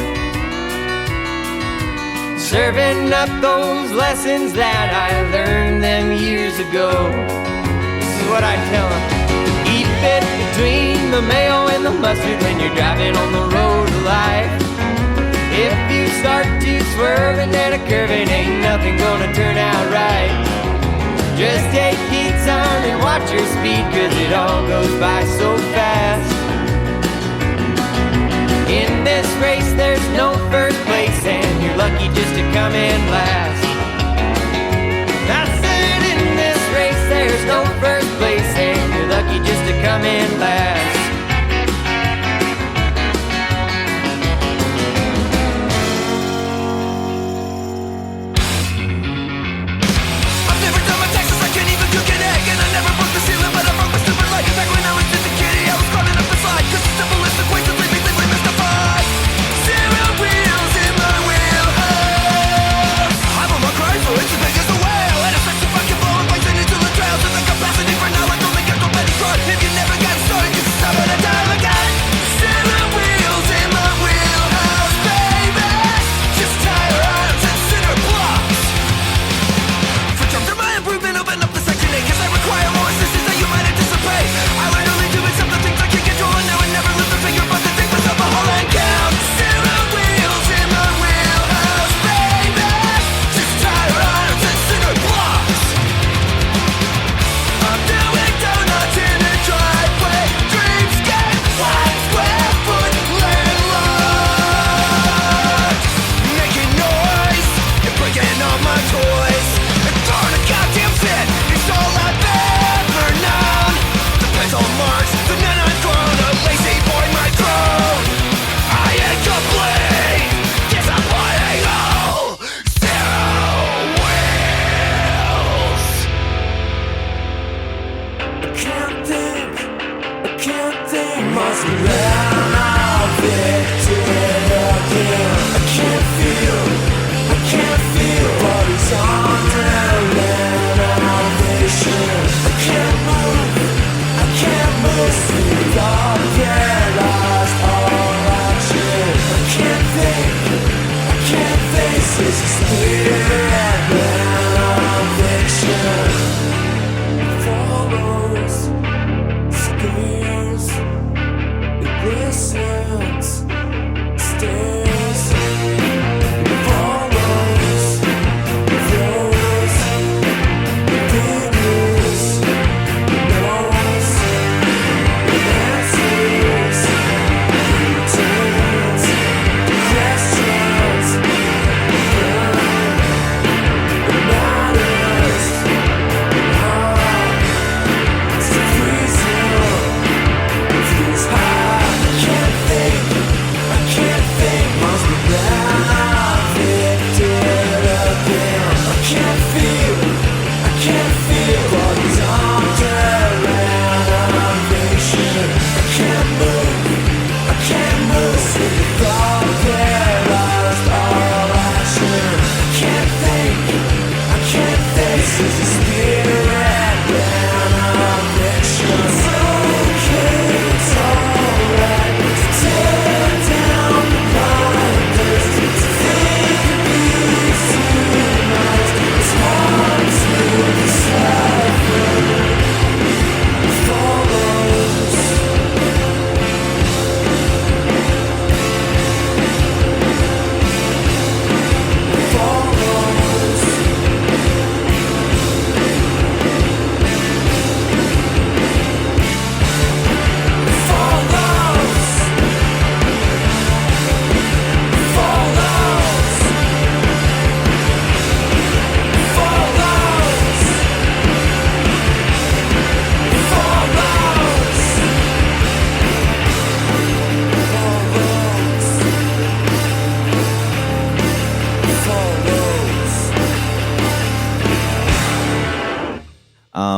serving up those lessons that I learned them years ago. This is what I tell them: keep it between the mayo and the mustard when you're driving on the road of life. If you start to swerve and then a curve, it ain't nothing gonna turn out right. Just take heed, son, and watch your speed, 'cause it all goes by so fast. In this race there's no first place, and you're lucky just to come in last. I said in this race there's no first place, and you're lucky just to come in last.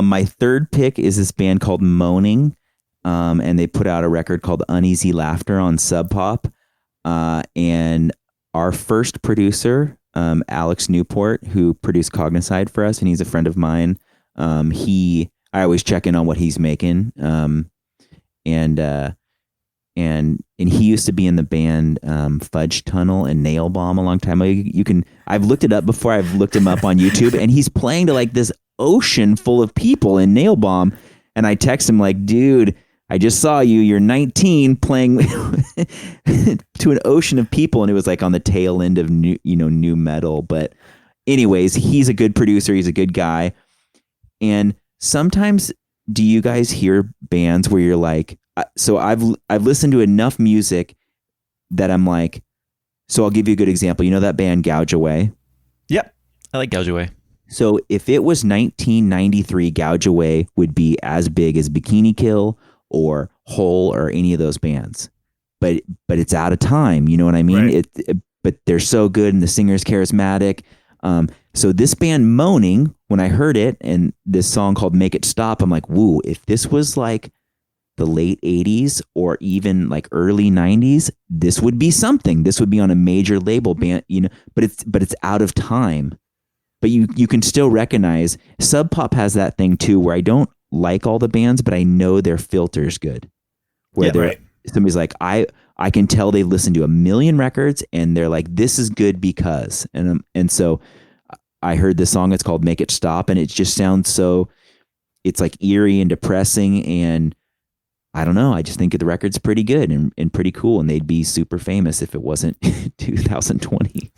My third pick is this band called Moaning, and they put out a record called Uneasy Laughter on Sub Pop. And our first producer, Alex Newport, who produced Cognicide for us, and he's a friend of mine. I always check in on what he's making. And he used to be in the band Fudge Tunnel and Nail Bomb a long time ago. I've looked it up before. I've looked him up on YouTube, and he's playing to like this ocean full of people in Nail Bomb. And I text him like, dude, I just saw you. You're 19 playing to an ocean of people, and it was like on the tail end of new metal. But anyways, he's a good producer. He's a good guy. And sometimes, do you guys hear bands where you're like, so I've listened to enough music that I'm like, so I'll give you a good example. You know that band Gouge Away? Yep, I like Gouge Away. So if it was 1993, Gouge Away would be as big as Bikini Kill or Hole or any of those bands, but it's out of time. You know what I mean? Right. But they're so good, and the singer's charismatic. So this band Moaning, when I heard it, and this song called Make It Stop, I'm like, woo! If this was like the late 80s or even like early 90s, this would be something. This would be on a major label band, but it's out of time. But you can still recognize Sub Pop has that thing too, where I don't like all the bands, but I know their filter's good. Where somebody's like, I can tell they listen to a million records and they're like, this is good because, and so I heard this song, it's called Make It Stop, and it just sounds so, it's like eerie and depressing, and I don't know. I just think the record's pretty good and pretty cool, and they'd be super famous if it wasn't 2020.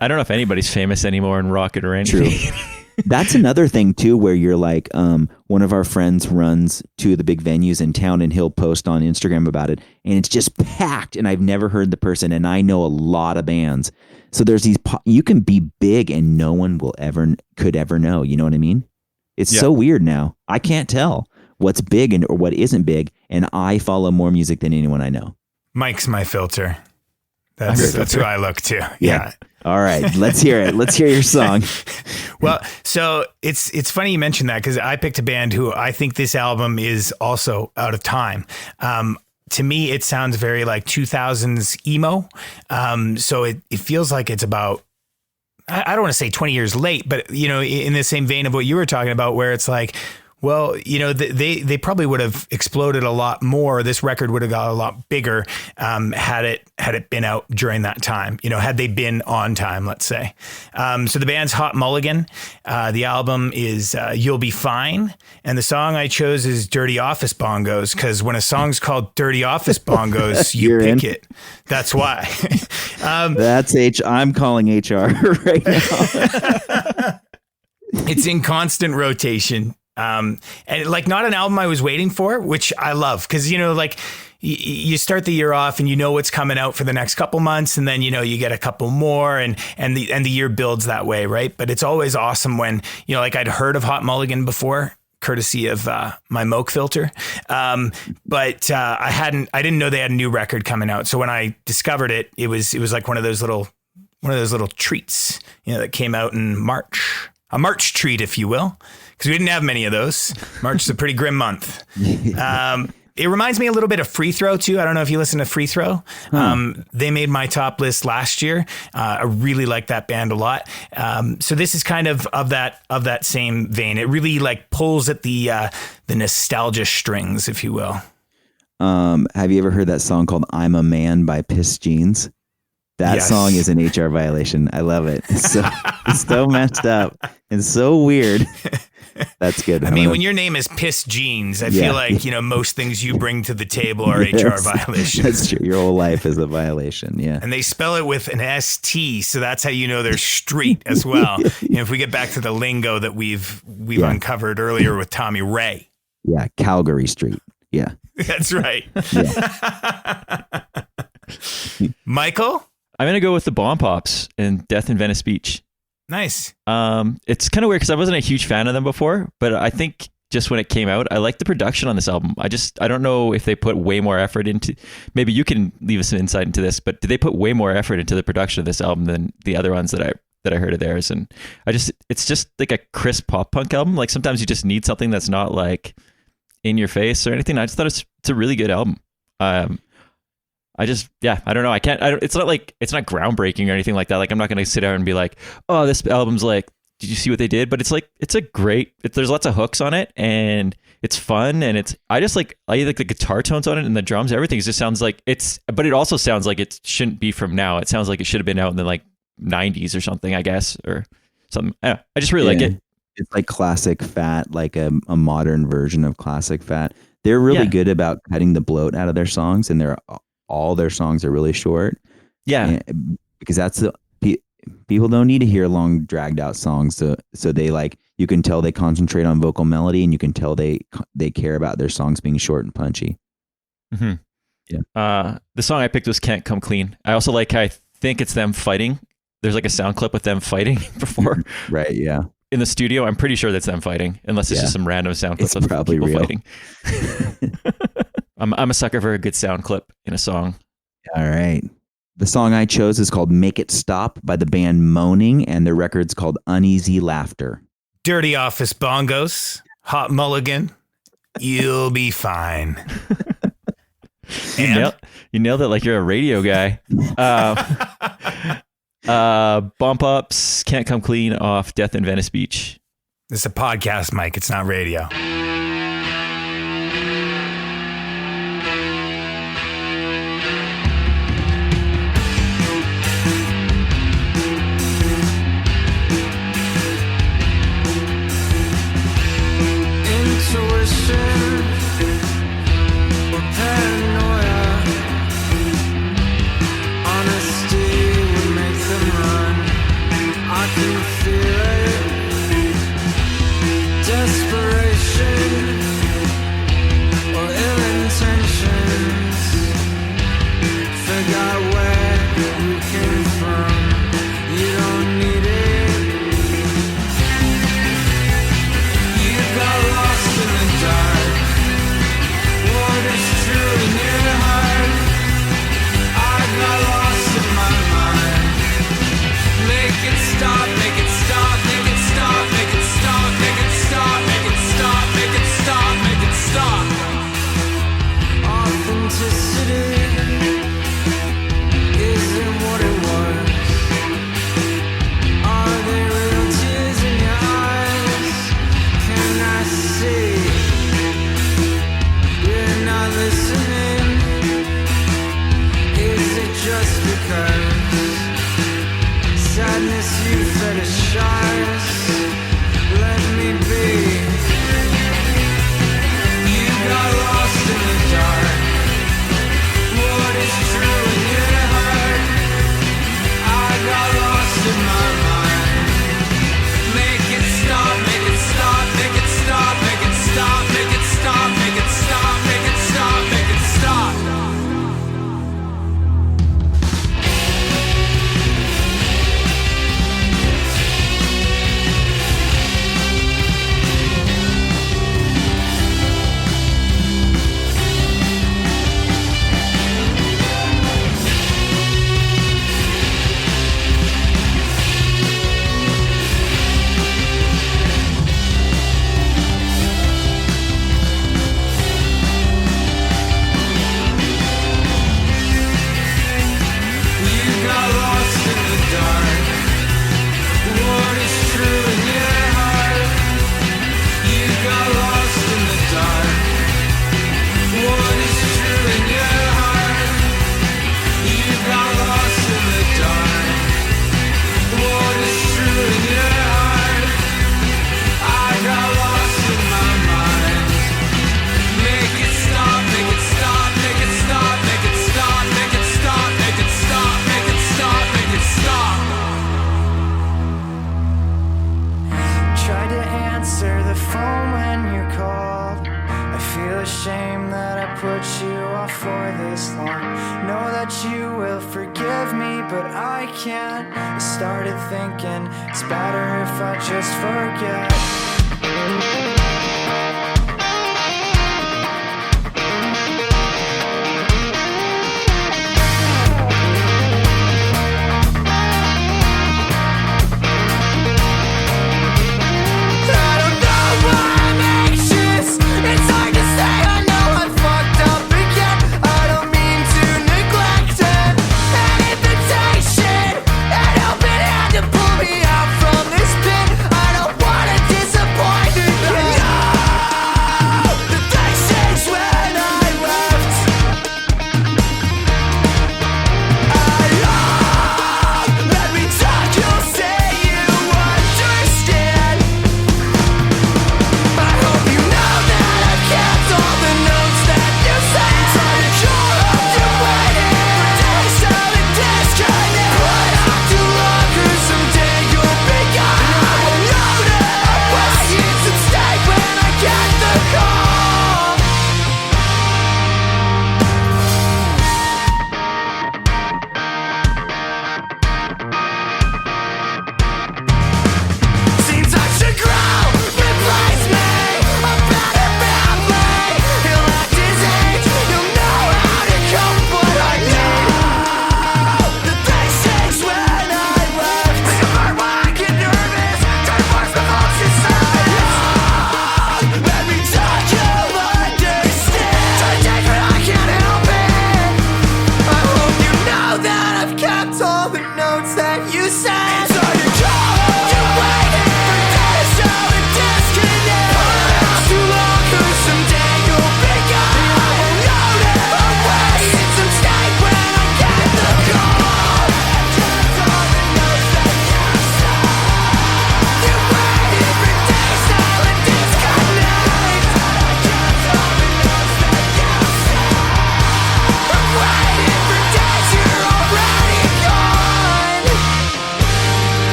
I don't know if anybody's famous anymore in rock or anything. True. That's another thing too, where you're like, one of our friends runs two of the big venues in town, and he'll post on Instagram about it, and it's just packed, and I've never heard the person, and I know a lot of bands. So there's you can be big and no one could ever know. You know what I mean? It's so weird now. I can't tell what's big or what isn't big, and I follow more music than anyone I know. Mike's my filter. That's who I look to. Yeah. All right, let's hear it. Let's hear your song. Well, so it's funny you mentioned that, because I picked a band who I think this album is also out of time. To me, it sounds very like 2000s emo. So it feels like it's about, I don't want to say 20 years late, but in the same vein of what you were talking about, where it's like, well, they probably would have exploded a lot more. This record would have got a lot bigger had it been out during that time. Had they been on time, let's say. So the band's Hot Mulligan. The album is You'll Be Fine, and the song I chose is Dirty Office Bongos, because when a song's called Dirty Office Bongos, you pick it. That's why. That's I'm calling HR right now. It's in constant rotation. And like not an album I was waiting for, which I love, because like you start the year off and what's coming out for the next couple months, and then you get a couple more, and the year builds that way, right? But it's always awesome when like I'd heard of Hot Mulligan before, courtesy of my Moke filter, but I didn't know they had a new record coming out. So when I discovered it, it was like one of those little treats that came out in March, a March treat, if you will. Because we didn't have many of those. March is a pretty grim month. It reminds me a little bit of Free Throw, too. I don't know if you listen to Free Throw. They made my top list last year. I really like that band a lot. So this is kind of that same vein. It really like pulls at the nostalgia strings, if you will. Have you ever heard that song called I'm a Man by Piss Jeans? That song is an HR violation. I love it. It's so messed up and so weird. That's good. I mean, when your name is Piss Jeans, I feel like, most things you bring to the table are HR violations. That's true. Your whole life is a violation. Yeah. And they spell it with an ST. So that's how they're street as well. If we get back to the lingo that we've uncovered earlier with Tommy Ray. Yeah. Calgary Street. Yeah. That's right. Yeah. Michael? I'm going to go with the Bomb Pops in Death in Venice Beach. Nice. It's kind of weird because I wasn't a huge fan of them before, but I think just when it came out, I liked the production on this album. I don't know if they put way more effort into, maybe you can leave us some insight into this, but did they put way more effort into the production of this album than the other ones that that I heard of theirs, and it's just like a crisp pop punk album. Like sometimes you just need something that's not like in your face or anything. I just thought it's a really good album. I don't know. It's not groundbreaking or anything like that. Like I'm not going to sit down and be like, oh, this album's like, did you see what they did? But it's like, there's lots of hooks on it and it's fun. And I like the guitar tones on it and the drums, everything just sounds like but it also sounds like it shouldn't be from now. It sounds like it should have been out in the like 90s or something, I guess, or something. I just really like it. It's like classic Fat, like a modern version of classic Fat. They're really good about cutting the bloat out of their songs, and all their songs are really short. Yeah, because people don't need to hear long, dragged out songs. So they like, you can tell they concentrate on vocal melody, and you can tell they care about their songs being short and punchy. Mm-hmm. Yeah. The song I picked was "Can't Come Clean." I also like. I think it's them fighting. There's like a sound clip with them fighting before. Right. Yeah. In the studio, I'm pretty sure that's them fighting, unless it's just some random sound clip of probably people real. fighting. I'm a sucker for a good sound clip in a song. All right. The song I chose is called "Make It Stop" by the band Moaning, and their record's called "Uneasy Laughter." Dirty Office Bongos, Hot Mulligan, you'll be fine. You nailed it like you're a radio guy. Bump Ups, Can't Come Clean off Death in Venice Beach. It's a podcast, Mike. It's not radio.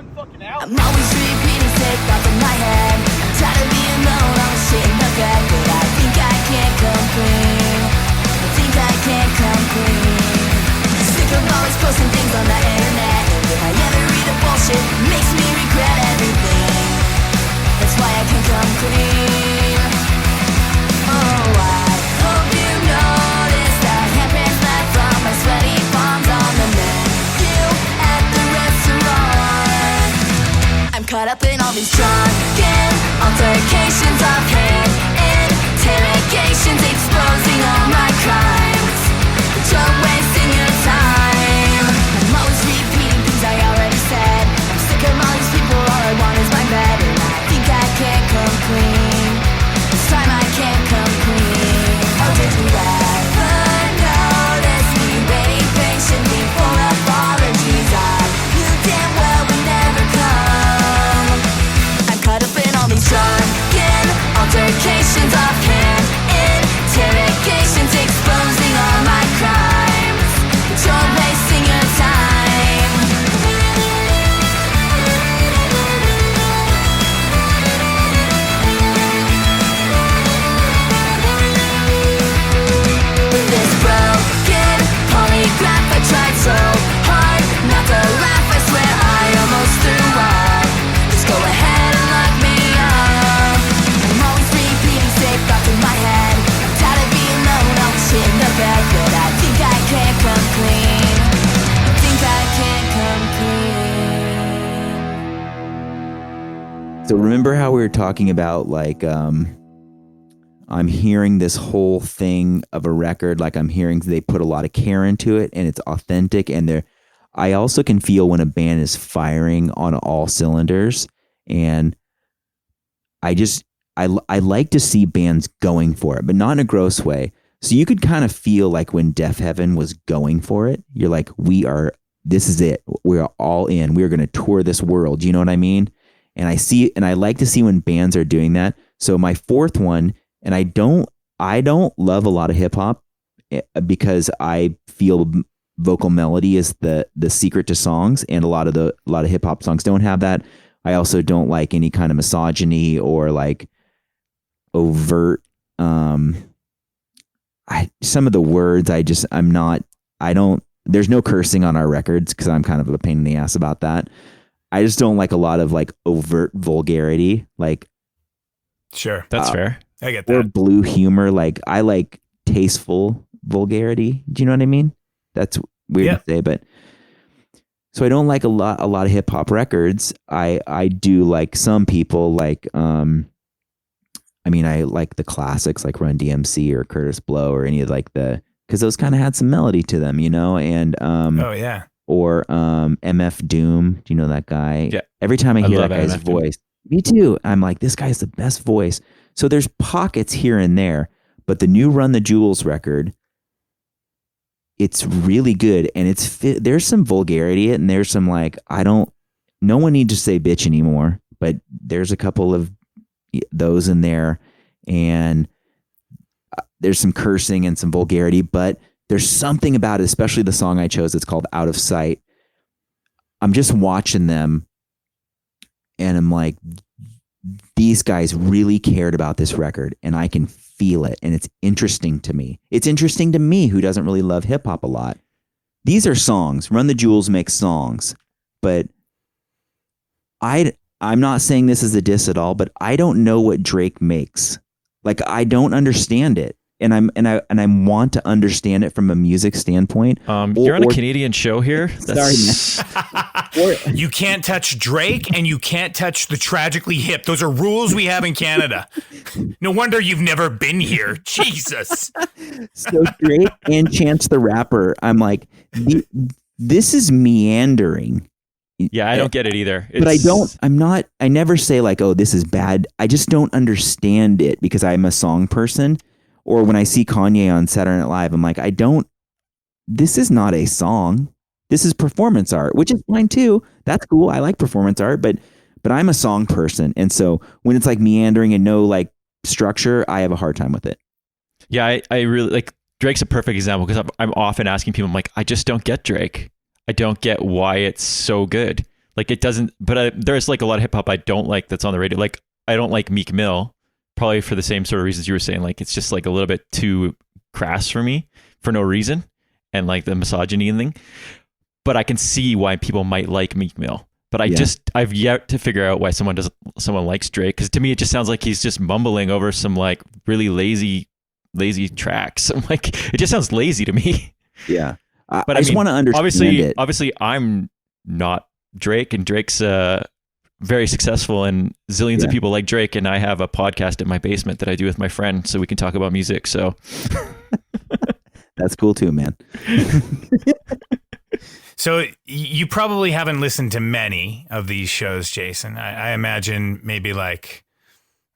I'm always repeating sick thoughts in my head. Tired of being alone, all the shit in the bed. But I think I can't come clean. I think I can't come clean. Sick of always posting things on the internet. And if I ever read the bullshit, it makes me regret everything. That's why I can't come clean. Oh, I hope you notice the handprints left from my sweaty palms on the menu at the restaurant. I'm caught up in all these drunken altercations of hand interrogations, exposing all my crimes. But you're wasting your time. I'm always repeating things I already said. I'm sick of all these people, all I want is my bed. And I think I can't come clean. This time I can't come clean. Oh, did you ever notice me waiting patiently for apologies? I knew damn well would never come. I'm caught up in all these drunken altercations of hand interrogations, exposing all my crimes. But you're wasting your time. With this broken polygraph, I tried so hard not to laugh. I swear I almost threw up. Just go ahead and lock me up. I'm always repeating safe thoughts in my head. I'm tired of being alone, all the shit in the bed. But I think I can't come clean. I think I can't come clean. So remember how we were talking about like I'm hearing this whole thing of a record, like I'm hearing they put a lot of care into it and it's authentic, and I also can feel when a band is firing on all cylinders, and I like to see bands going for it, but not in a gross way. So you could kind of feel like when Deaf Heaven was going for it, you're like, this is it. We're all in. We're going to tour this world. You know what I mean? And I like to see when bands are doing that. So my fourth one, and I don't love a lot of hip hop because I feel vocal melody is the secret to songs, and a lot of hip hop songs don't have that. I also don't like any kind of misogyny or like overt some of the words there's no cursing on our records because I'm kind of a pain in the ass about that. I just don't like a lot of like overt vulgarity, like Sure. That's fair. I get that. or blue humor. Like I like tasteful vulgarity. Do you know what I mean? That's weird to say, but so I don't like a lot of hip hop records. I do like some people like I like the classics like Run DMC or Curtis Blow or any of like because those kind of had some melody to them, you know, and or MF Doom. Do you know that guy? Yeah. Every time I hear that guy's MF Doom. voice, me too. I'm like, this guy's the best voice. So there's pockets here and there, but the new Run the Jewels record, it's really good, and there's some vulgarity in it, and there's some like no one needs to say bitch anymore, but there's a couple of those in there, and there's some cursing and some vulgarity, but there's something about it, especially the song I chose. It's called Out of Sight. I'm just watching them, and I'm like, these guys really cared about this record, and I can feel it, and it's interesting to me. It's interesting to me, who doesn't really love hip hop a lot. These are songs. Run the Jewels makes songs, but I'm not saying this is a diss at all, but I don't know what Drake makes. Like I don't understand it, and I want to understand it from a music standpoint. You're on a Canadian show here. Sorry, man. You can't touch Drake and you can't touch the Tragically Hip. Those are rules we have in Canada. No wonder you've never been here. Jesus. So Drake and Chance the Rapper, I'm like, this is meandering. Yeah, I don't get it either. But I never say like, oh, this is bad. I just don't understand it because I'm a song person. Or when I see Kanye on Saturday Night Live, I'm like, this is not a song. This is performance art, which is fine too. That's cool. I like performance art, but I'm a song person. And so when it's like meandering and no like structure, I have a hard time with it. Yeah, I really like Drake's a perfect example because I'm often asking people, I'm like, I just don't get Drake. I don't get why it's so good. Like it doesn't, but there's like a lot of hip hop I don't like that's on the radio. Like I don't like Meek Mill, probably for the same sort of reasons you were saying. Like it's just like a little bit too crass for me for no reason, and like the misogyny and thing. But I can see why people might like Meek Mill. But I've yet to figure out why someone likes Drake. Because to me, it just sounds like he's just mumbling over some like really lazy tracks. I'm like, it just sounds lazy to me. Yeah. But I just want to understand obviously, I'm not Drake, and Drake's very successful, and zillions of people like Drake. And I have a podcast in my basement that I do with my friend, so we can talk about music. So that's cool too, man. So you probably haven't listened to many of these shows, Jason. I imagine maybe like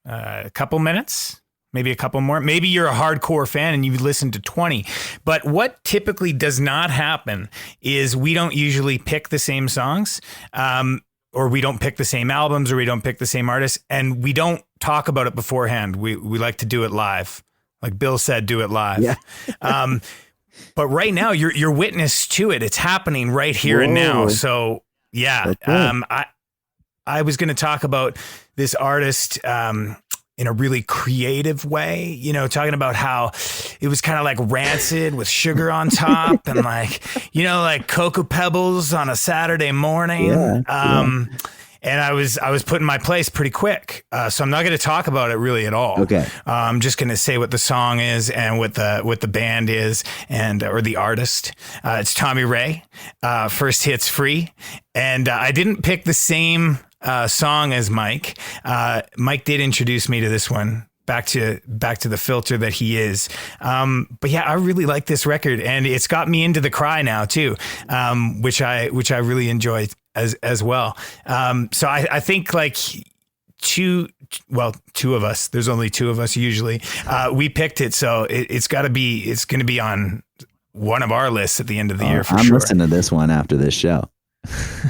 a couple minutes, maybe a couple more. Maybe you're a hardcore fan and you've listened to 20. But what typically does not happen is we don't usually pick the same songs, or we don't pick the same albums, or we don't pick the same artists, and we don't talk about it beforehand. We like to do it live. Like Bill said, do it live. Yeah. But right now, you're witness to it. It's happening right here and now. So yeah, I was going to talk about this artist in a really creative way. You know, talking about how it was kind of like Rancid with sugar on top, and like like Cocoa Pebbles on a Saturday morning. And I was put in my place pretty quick. So I'm not going to talk about it really at all. Okay. I'm just going to say what the song is and what the band is or the artist. It's Tommy Ray, First Hits Free. And I didn't pick the same song as Mike. Mike did introduce me to this one. Back to the filter that he is. But yeah, I really like this record, and it's got me into the cry now too, which I really enjoy as well. So I think like two of us, there's only two of us usually, we picked it. So it's going to be on one of our lists at the end of the year for sure. I'm listening to this one after this show.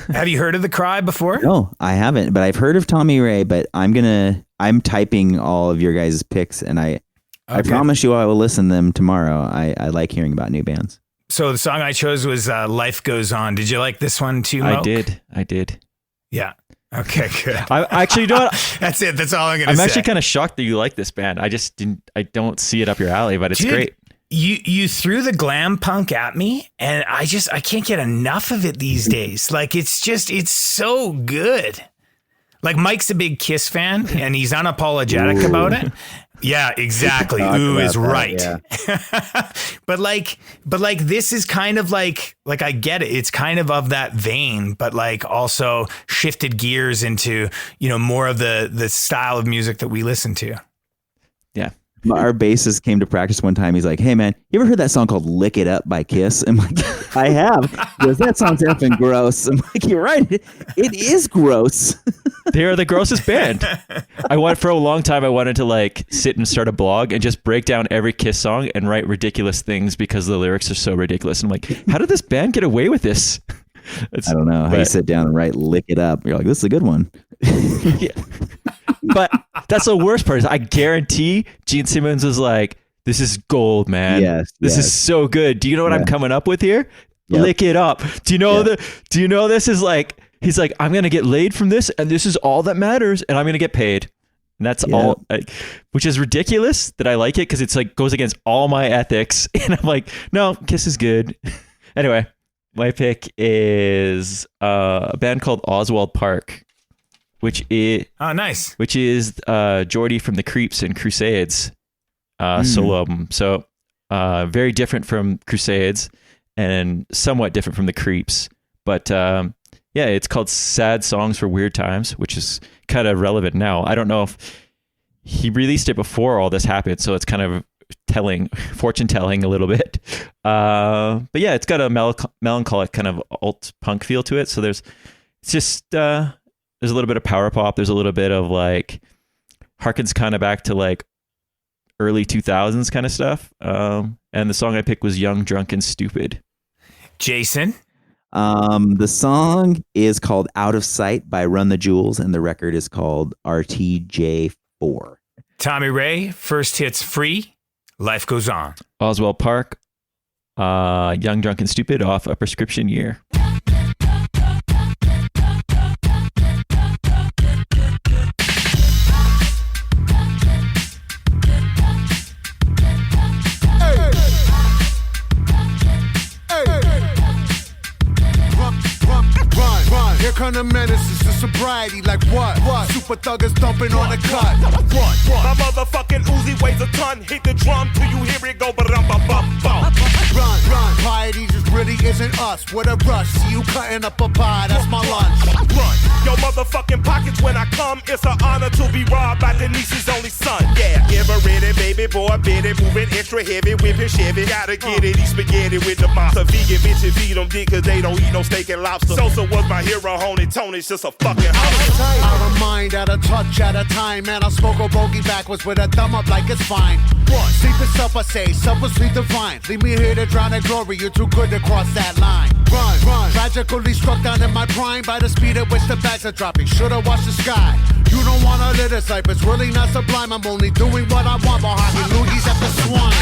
Have you heard of The Cry before? No, I haven't, but I've heard of Tommy Ray, but I'm typing all of your guys' picks, and I promise you I will listen to them tomorrow. I like hearing about new bands. So the song I chose was Life Goes On. Did you like this one too, Mo? I did. Yeah. Okay, good. I actually, you know what? That's it. That's all I'm going to say. I'm actually kind of shocked that you like this band. I don't see it up your alley, but it's great. You threw the glam punk at me, and I can't get enough of it these days. Like it's so good. Like Mike's a big Kiss fan, and he's unapologetic about it. Yeah, exactly. Ooh is right. Yeah. but like this is kind of like I get it. It's kind of that vein, but like also shifted gears into, more of the style of music that we listen to. Yeah. Our bassist came to practice one time. He's like, "Hey man, you ever heard that song called Lick It Up by Kiss?" I'm like, "I have." He goes, "That sounds effing gross." I'm like, "You're right. It is gross." They are the grossest band. For a long time, I wanted to like sit and start a blog and just break down every Kiss song and write ridiculous things because the lyrics are so ridiculous. I'm like, how did this band get away with this? I don't know. How you sit down and write Lick It Up. You're like, this is a good one. Yeah. But that's the worst part is I guarantee Gene Simmons was like, this is gold, man. This is so good. Do you know what I'm coming up with here? Yep. Lick it up. Do you know this is like, he's like, I'm going to get laid from this, and this is all that matters, and I'm going to get paid. And that's all, which is ridiculous that I like it because it's like goes against all my ethics. And I'm like, no, Kiss is good. Anyway, my pick is a band called Oswald Park, which is Geordie from the Creeps and Crusades solo album. So very different from Crusades and somewhat different from the Creeps. But it's called Sad Songs for Weird Times, which is kind of relevant now. I don't know if he released it before all this happened, so it's kind of fortune telling a little bit. But yeah, it's got a melancholic kind of alt punk feel to it. So there's a little bit of power pop. There's a little bit of like harkens kind of back to like early 2000s kind of stuff. And the song I picked was Young, Drunk, and Stupid. Jason? The song is called Out of Sight by Run the Jewels, and the record is called RTJ4. Tommy Ray, First Hits Free, Life Goes On. Oswald Park, Young, Drunk, and Stupid off A Prescription Year. kind of menaces to sobriety. Like what? Super thuggers dumping on the cut. Run. My motherfucking Uzi weighs a ton. Hit the drum till you hear it go ba-dum-bum-bum-bum. Run. Piety just really isn't us. With a rush, see you cutting up a pie. That's my lunch. Run. Yo motherfucking pockets when I come. It's an honor to be robbed by Denise's only son. Yeah, ever ready, baby boy, bit it. Moving extra heavy, whipping Chevy. Gotta get it, eat spaghetti with the monster. Vegan bitches feed them dick cause they don't eat no steak and lobster. Sosa was my hero, Honey Tony's just a fucking host. Out of mind, at a touch at a time. Man, I'll smoke a bogey backwards with a thumb up like it's fine. What? Sleep is supper, say, supper sweet divine. Leave me here to drown in glory, you're too good to cross that line. Run. Tragically struck down in my prime by the speed at which the bags are dropping. Should've watched the sky. You don't wanna live this life, it's really not sublime. I'm only doing what I want while hockey loogies at the swine.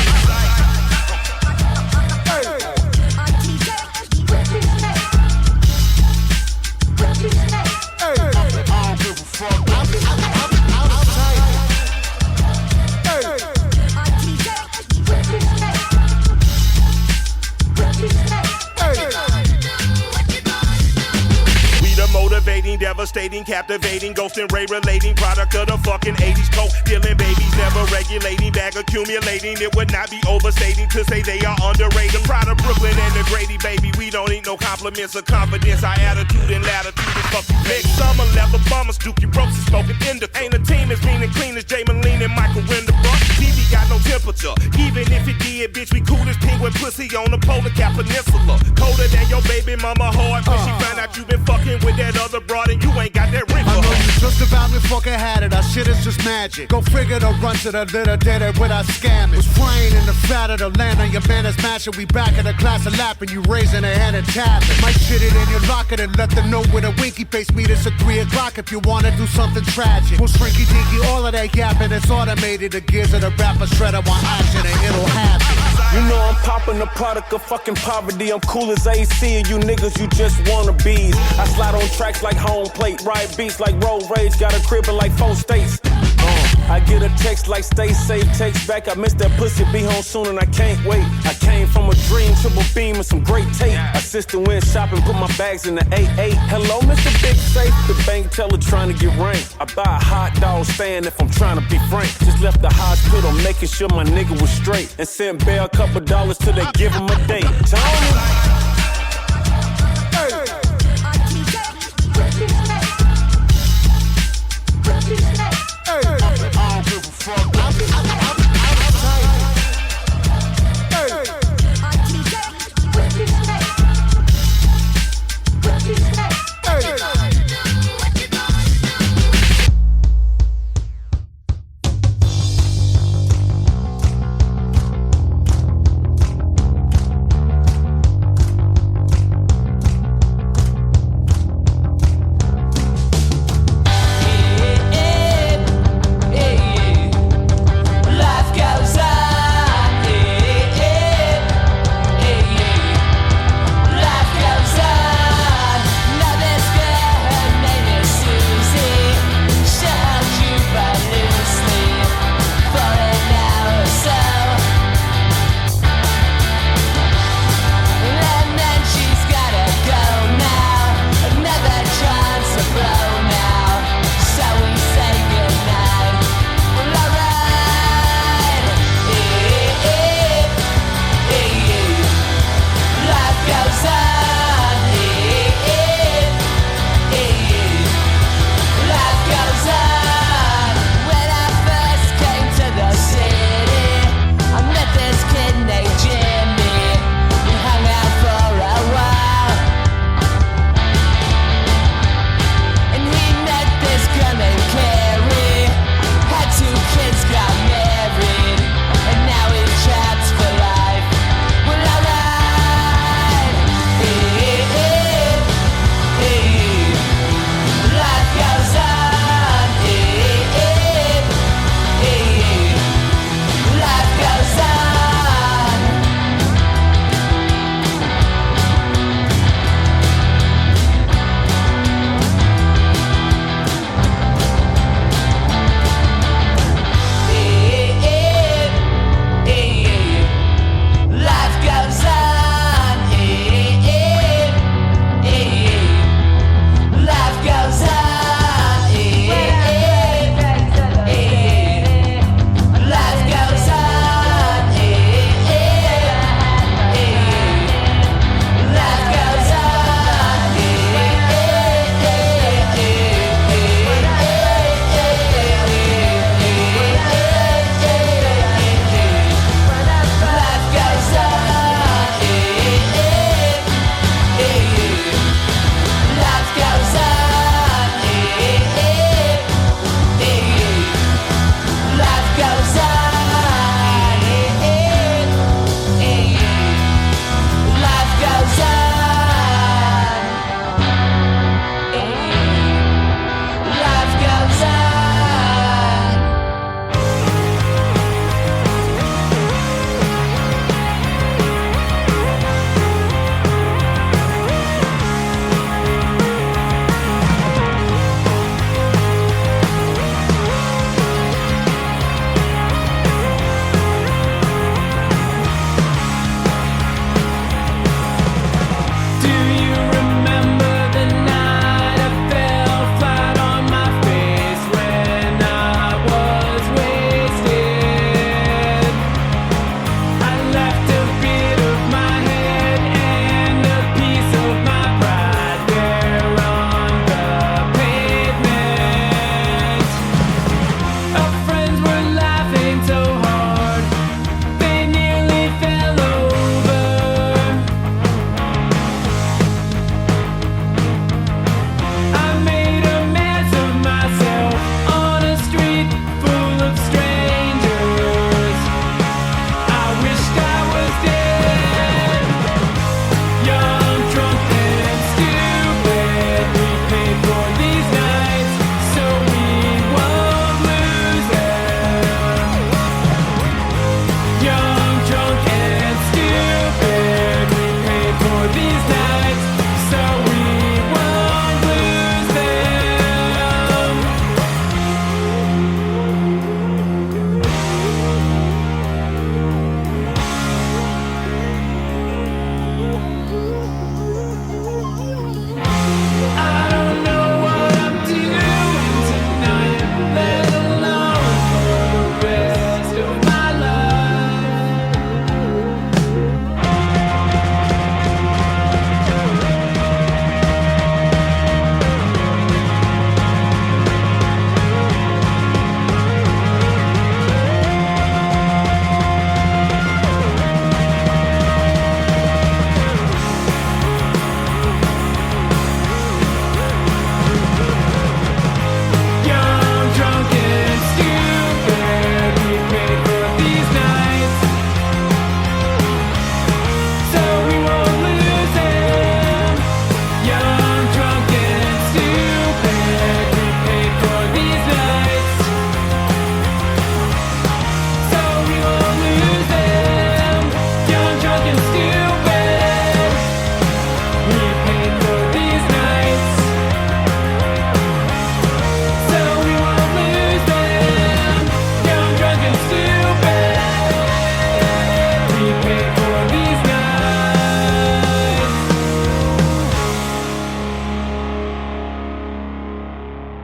Motivating, devastating, captivating, ghosting, ray relating, product of the fucking 80s, coke dealing babies, never regulating, bag accumulating. It would not be overstating to say they are underrated. Proud of Brooklyn and the Grady, baby. We don't need no compliments or confidence. Our attitude and latitude is fucking big. Summer leather bombers, Dookie ropes is spoken into. Ain't a team as mean and clean as Jay Moline and Michael Winterbrook. TV got no temperature, even if it did, bitch. We cool as penguin pussy on the Polar Cap Peninsula. Colder than your baby mama heart when she found out you been fucking with that other broad and you ain't got that ring. I know you just about me fucking had it. Our shit is just magic. Go figure the run to the little dead it without scamming. Was flying in the fat of the land on your man is mashing. We back in the class of lapping. You raising a hand and tapping. Might shit it in your locker and let them know with a winky face. Meet us at 3 o'clock if you wanna do something tragic. We'll shrinky dinky all of that yapping. It's automated. The gears of the rapper shredder want action and it'll happen. You know I'm popping the product of fucking poverty. I'm cool as AC and you niggas, you just wanna bees. I slide on tracks like home plate, ride beats like road rage, got a crib in like 4 states. I get a text like stay safe, text back, I missed that pussy, be home soon and I can't wait. I came from a dream, triple beam and some great tape. Assistant went shopping, put my bags in the 8-8. Hello, Mr. Big Safe, the bank teller trying to get ranked. I buy a hot dog stand if I'm trying to be frank. Just left the hospital making sure my nigga was straight. And sent Bear a couple dollars till they give him a date. Tony!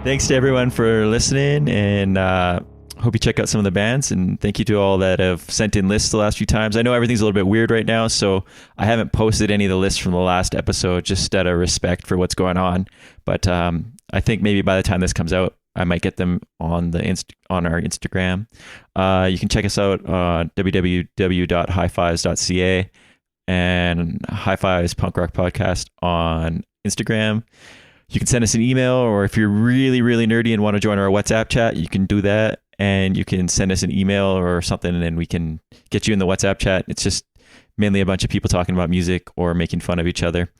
Thanks to everyone for listening, and hope you check out some of the bands, and thank you to all that have sent in lists the last few times. I know everything's a little bit weird right now, so I haven't posted any of the lists from the last episode just out of respect for what's going on. But I think maybe by the time this comes out, I might get them on on our Instagram. You can check us out on www.highfives.ca and High Fives Punk Rock Podcast on Instagram. You can send us an email, or if you're really, really nerdy and want to join our WhatsApp chat, you can do that. And you can send us an email or something, and then we can get you in the WhatsApp chat. It's just mainly a bunch of people talking about music or making fun of each other.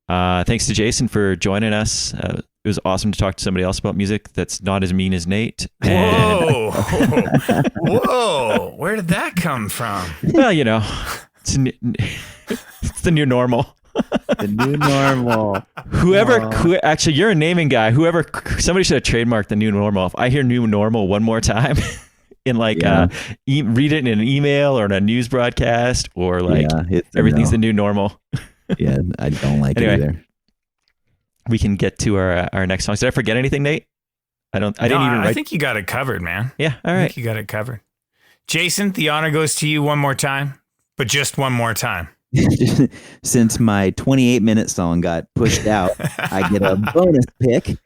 Thanks to Jason for joining us. It was awesome to talk to somebody else about music that's not as mean as Nate. Whoa. Whoa. Where did that come from? Well, it's the new normal. The new normal. Actually, you're a naming guy. Somebody should have trademarked the new normal. If I hear new normal one more time in read it in an email or in a news broadcast, or everything's the new normal. Yeah, I don't like it either. We can get to our next song. Did I forget anything, Nate? I think you got it covered, man. Yeah, all right. I think you got it covered. Jason, the honor goes to you one more time, but just one more time. Since my 28-minute song got pushed out, I get a bonus pick.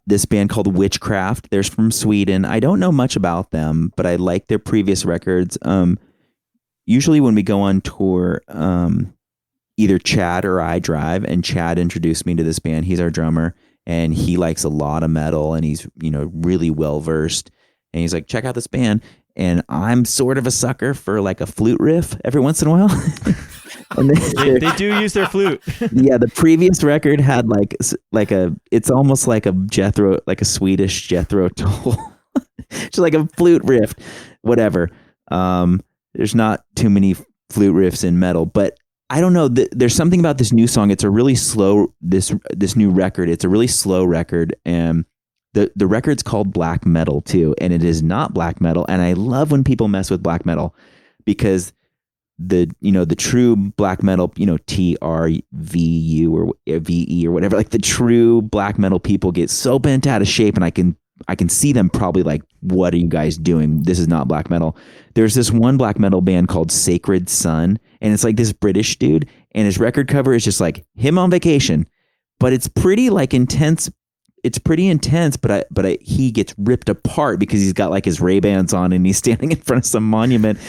This band called Witchcraft. They're from Sweden. I don't know much about them, but I like their previous records. Usually when we go on tour, either Chad or I drive, and Chad introduced me to this band. He's our drummer, and he likes a lot of metal, and he's really well versed. And he's like, check out this band. And I'm sort of a sucker for like a flute riff every once in a while. And they do use their flute. Yeah, the previous record had it's almost like a Jethro, like a Swedish Jethro Tull, just like a flute riff, whatever. There's not too many flute riffs in metal, but I don't know. There's something about this new song. It's a really slow. This new record. It's a really slow record, and the record's called Black Metal too, and it is not black metal. And I love when people mess with black metal, because the true black metal, TRVU or VE or whatever, like the true black metal people get so bent out of shape, and I can see them probably like, what are you guys doing? This is not black metal. There's this one black metal band called Sacred Sun, and it's like this British dude, and his record cover is just like him on vacation, but it's pretty like intense. It's pretty intense, but he gets ripped apart because he's got like his Ray-Bans on and he's standing in front of some monument.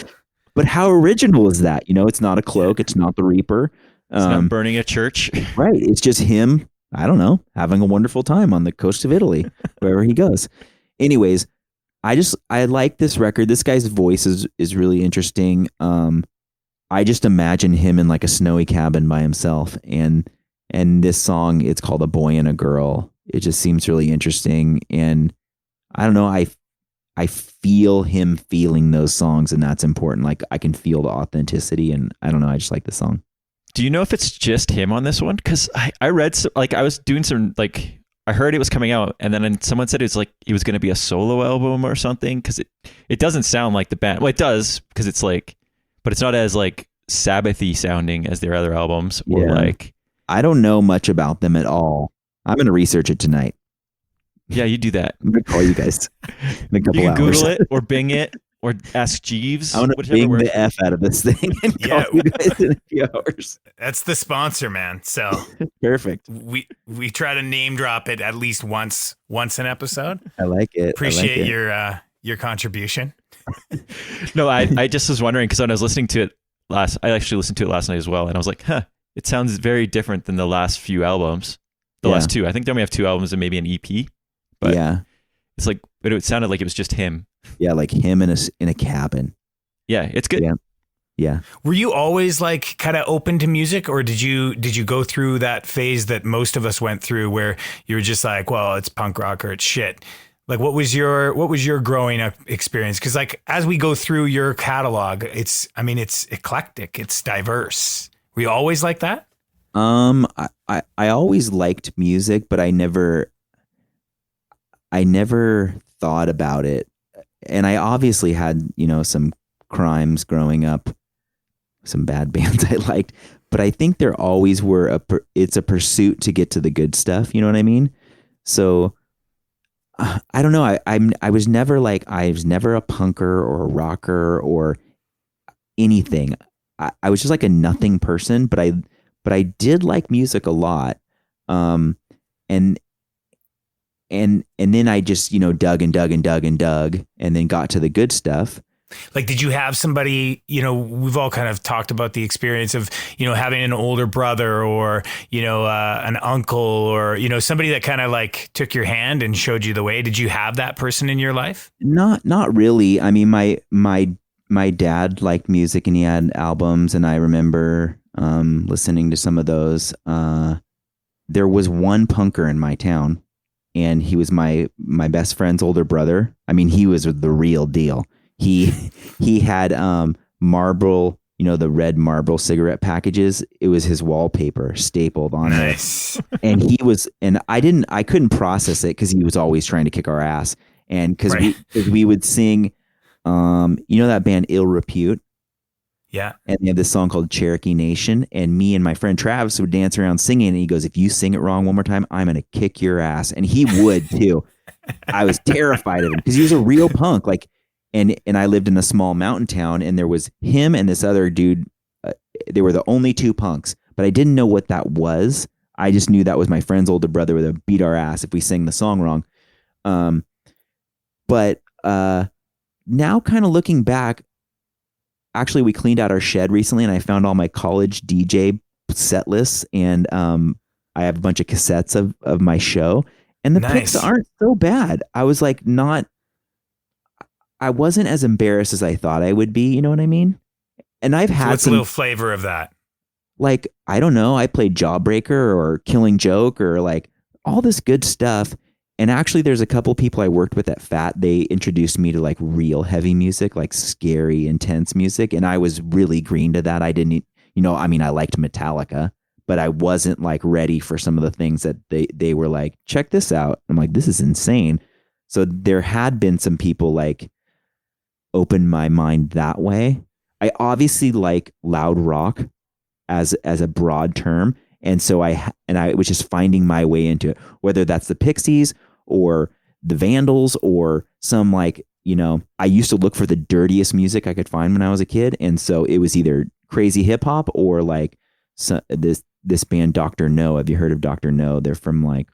But how original is that? It's not a cloak. It's not the Reaper. It's not burning a church. Right. It's just him, I don't know, having a wonderful time on the coast of Italy, wherever he goes. Anyways, I like this record. This guy's voice is really interesting. I just imagine him in like a snowy cabin by himself. And this song, it's called A Boy and a Girl. It just seems really interesting. And I don't know, I feel him feeling those songs, and that's important. Like I can feel the authenticity, and I don't know, I just like the song. Do you know if it's just him on this one? Because I read I was doing some I heard it was coming out, and then someone said it was going to be a solo album or something, because it doesn't sound like the band. Well, it does, because it's but it's not as Sabbath-y sounding as their other albums. Or I don't know much about them at all. I'm going to research it tonight. Yeah, you do that. I'm going to call you guys in a couple you can hours. Google it or Bing it or ask Jeeves. I want to Bing the F out of this thing and call you guys in a few hours. That's the sponsor, man. So perfect. We try to name drop it at least once an episode. I like it. Appreciate your contribution. No, I just was wondering, because when I was listening to it I actually listened to it last night as well, and I was like, it sounds very different than the last few albums. The last two. I think they only have 2 albums and maybe an EP. But it's but it sounded like it was just him. Yeah, like him in a cabin. Yeah, it's good. Yeah. Were you always kind of open to music, or did you go through that phase that most of us went through where you were just like, well, it's punk rock or it's shit? Like, what was your growing up experience? Because as we go through your catalog, it's eclectic, it's diverse. Were you always like that? I always liked music, but I never thought about it. And I obviously had, some crimes growing up, some bad bands I liked, but I think there always were it's a pursuit to get to the good stuff. You know what I mean? So I don't know. I was never like, I was never a punker or a rocker or anything. I was just like a nothing person, but I did like music a lot. And then I just, dug and dug and dug and dug and then got to the good stuff. Like, did you have somebody, we've all kind of talked about the experience of, having an older brother or, an uncle or, somebody that kind of like took your hand and showed you the way. Did you have that person in your life? Not really. I mean, my dad liked music and he had albums, and I remember listening to some of those. There was one punker in my town, and he was my best friend's older brother. I mean, he was the real deal. He had Marlboro, the red Marlboro cigarette packages. It was his wallpaper stapled on nice. it. And I couldn't process it because he was always trying to kick our ass. And because we would sing, that band Ill Repute. Yeah. And they have this song called Cherokee Nation. And me and my friend Travis would dance around singing. And he goes, if you sing it wrong one more time, I'm going to kick your ass. And he would too. I was terrified of him because he was a real punk. Like, and I lived in a small mountain town, and there was him and this other dude. They were the only two punks, but I didn't know what that was. I just knew that was my friend's older brother would beat our ass if we sang the song wrong. But now kind of looking back, actually we cleaned out our shed recently and I found all my college DJ set lists, and I have a bunch of cassettes of my show, and the picks aren't so bad. I was like, I wasn't as embarrassed as I thought I would be. You know what I mean? And I've had what's a little flavor of that? Like, I don't know. I played Jawbreaker or Killing Joke or like all this good stuff. And actually there's a couple people I worked with at FAT. They introduced me to like real heavy music, like scary, intense music. And I was really green to that. I didn't, I liked Metallica, but I wasn't like ready for some of the things that they were like, check this out. I'm like, this is insane. So there had been some people like open my mind that way. I obviously like loud rock as a broad term. And so I was just finding my way into it, whether that's the Pixies or the Vandals or some like, I used to look for the dirtiest music I could find when I was a kid. And so it was either crazy hip hop or like this band Dr. No. Have you heard of Dr. No? They're from like,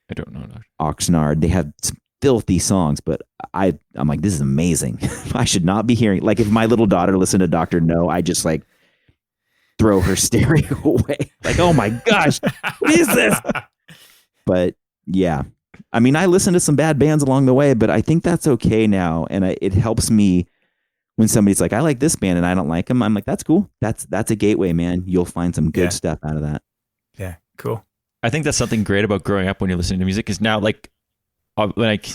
I don't know. Oxnard. They have some filthy songs, but I'm like, this is amazing. I should not be hearing, like, if my little daughter listened to Dr. No, I just like throw her stereo away. Like, oh my gosh, what is this? But yeah, I mean, I listened to some bad bands along the way, but I think that's okay now. And it helps me when somebody's like, I like this band and I don't like them. I'm like, that's cool. That's a gateway, man. You'll find some good stuff out of that. Yeah. Cool. I think that's something great about growing up when you're listening to music is now like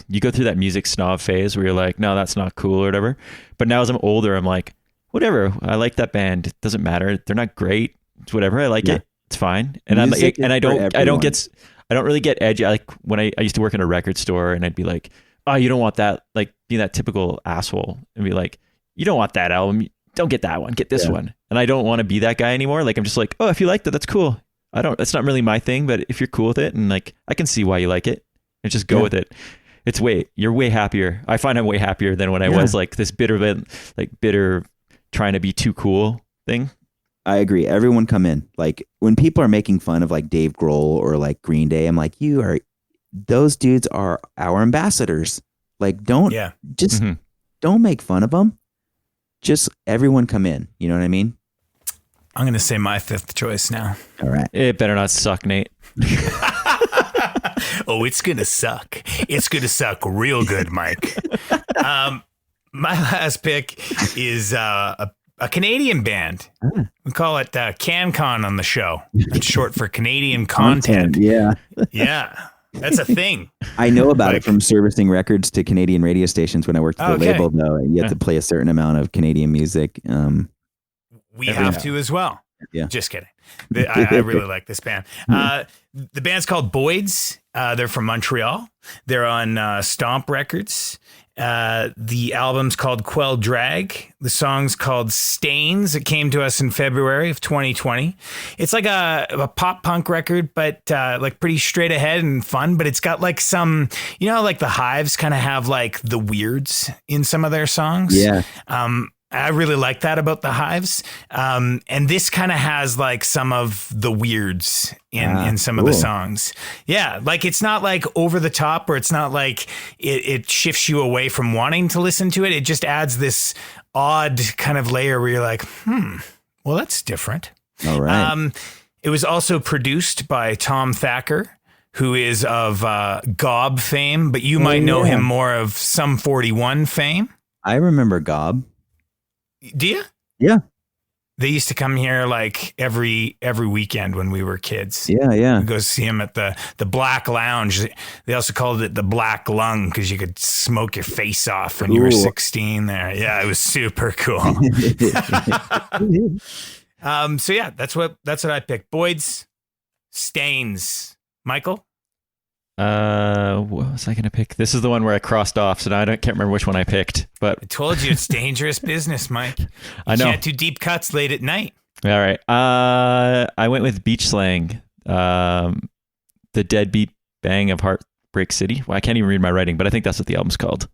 you go through that music snob phase where you're like, no, that's not cool or whatever. But now as I'm older, I'm like, whatever. I like that band. It doesn't matter. They're not great. It's whatever. I like it. It's fine. And I don't really get edgy. Like when I used to work in a record store and I'd be like, oh, you don't want that, like being that typical asshole and be like, you don't want that album. Don't get that one. Get this one. And I don't want to be that guy anymore. Like I'm just like, oh, if you like that, that's cool. That's not really my thing, but if you're cool with it and like, I can see why you like it and just go with it. You're way happier. I find I'm way happier than when I was like this bitter trying to be too cool thing. I agree. Everyone come in. Like when people are making fun of like Dave Grohl or like Green Day, I'm like, those dudes are our ambassadors. Like don't make fun of them. Just everyone come in. You know what I mean? I'm going to say my fifth choice now. All right. It better not suck, Nate. Oh, it's going to suck. It's going to suck real good, Mike. My last pick is a Canadian band. We call it CanCon on the show. It's short for Canadian content. Yeah. Yeah. That's a thing. I know about it from servicing records to Canadian radio stations when I worked at the label, though. You have to play a certain amount of Canadian music. We have to as well. Yeah. Just kidding. I really like this band. The band's called Boyd's. They're from Montreal. They're on Stomp Records. The album's called Quell Drag. The song's called Stains. It came to us in February of 2020. It's like a pop punk record, but like pretty straight ahead and fun. But it's got like some, like the Hives kind of have like the weirds in some of their songs. Yeah. I really like that about the Hives. And this kind of has like some of the weirds in some of the songs. Yeah. Like it's not like over the top, or it's not like it shifts you away from wanting to listen to it. It just adds this odd kind of layer where you're like, well, that's different. All right. It was also produced by Tom Thacker, who is of Gob fame, but you might know him more of Sum 41 fame. I remember Gob. Do you? Yeah. They used to come here like every weekend when we were kids. Yeah. We'd go see him at the Black Lounge. They also called it the Black Lung because you could smoke your face off when you were 16 there. Yeah, it was super cool. So yeah, that's what I picked. Boyd's Stains. Michael? What was I going to pick? This is the one where I crossed off, so now I can't remember which one I picked. But I told you it's dangerous business, Mike. I know. You can't do deep cuts late at night. All right. I went with Beach Slang, the Deadbeat Bang of Heartbreak City. Well, I can't even read my writing, but I think that's what the album's called.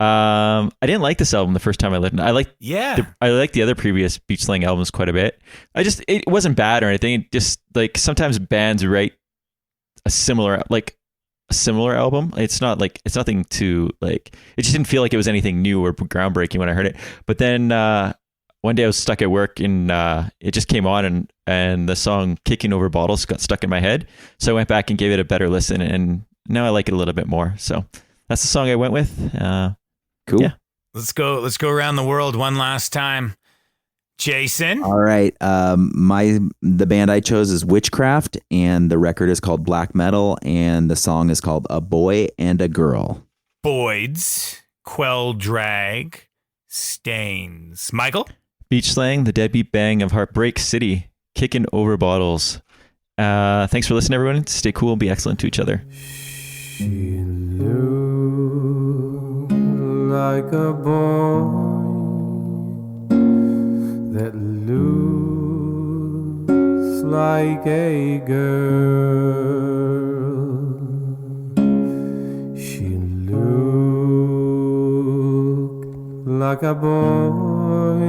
I didn't like this album the first time I listened. I liked the other previous Beach Slang albums quite a bit. It wasn't bad or anything. It just like sometimes bands write a similar album. It's nothing to like, it just didn't feel like it was anything new or groundbreaking when I heard it. But then one day I was stuck at work and it just came on and the song Kicking Over Bottles got stuck in my head. So I went back and gave it a better listen, and now I like it a little bit more. So that's the song I went with. Cool. Yeah. Let's go around the world one last time. Jason. All right. The band I chose is Witchcraft, and the record is called Black Metal, and the song is called A Boy and a Girl. Boyd's Quell Drag Stains. Michael? Beach Slang, the Deadbeat Bang of Heartbreak City, Kicking Over Bottles. Thanks for listening, everyone. Stay cool and be excellent to each other. She looked like a boy that looks like a girl. She looked like a boy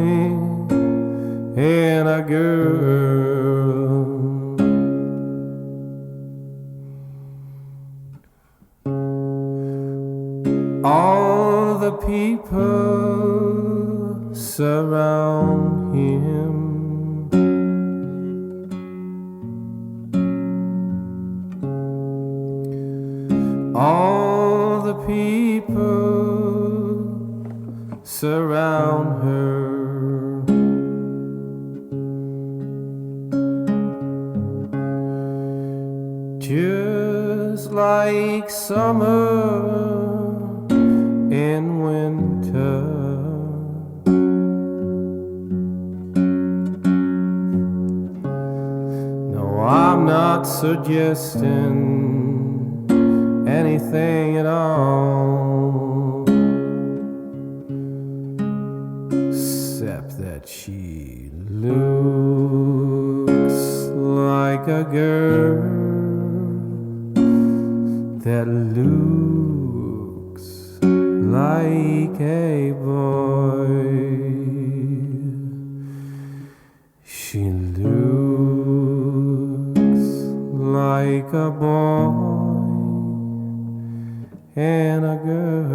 and a girl. All the people surround him. All the people surround her. Just like summer in winter. No, I'm not suggesting anything at all, except that she looks like a girl that looks like a boy. She looks like a boy and a girl.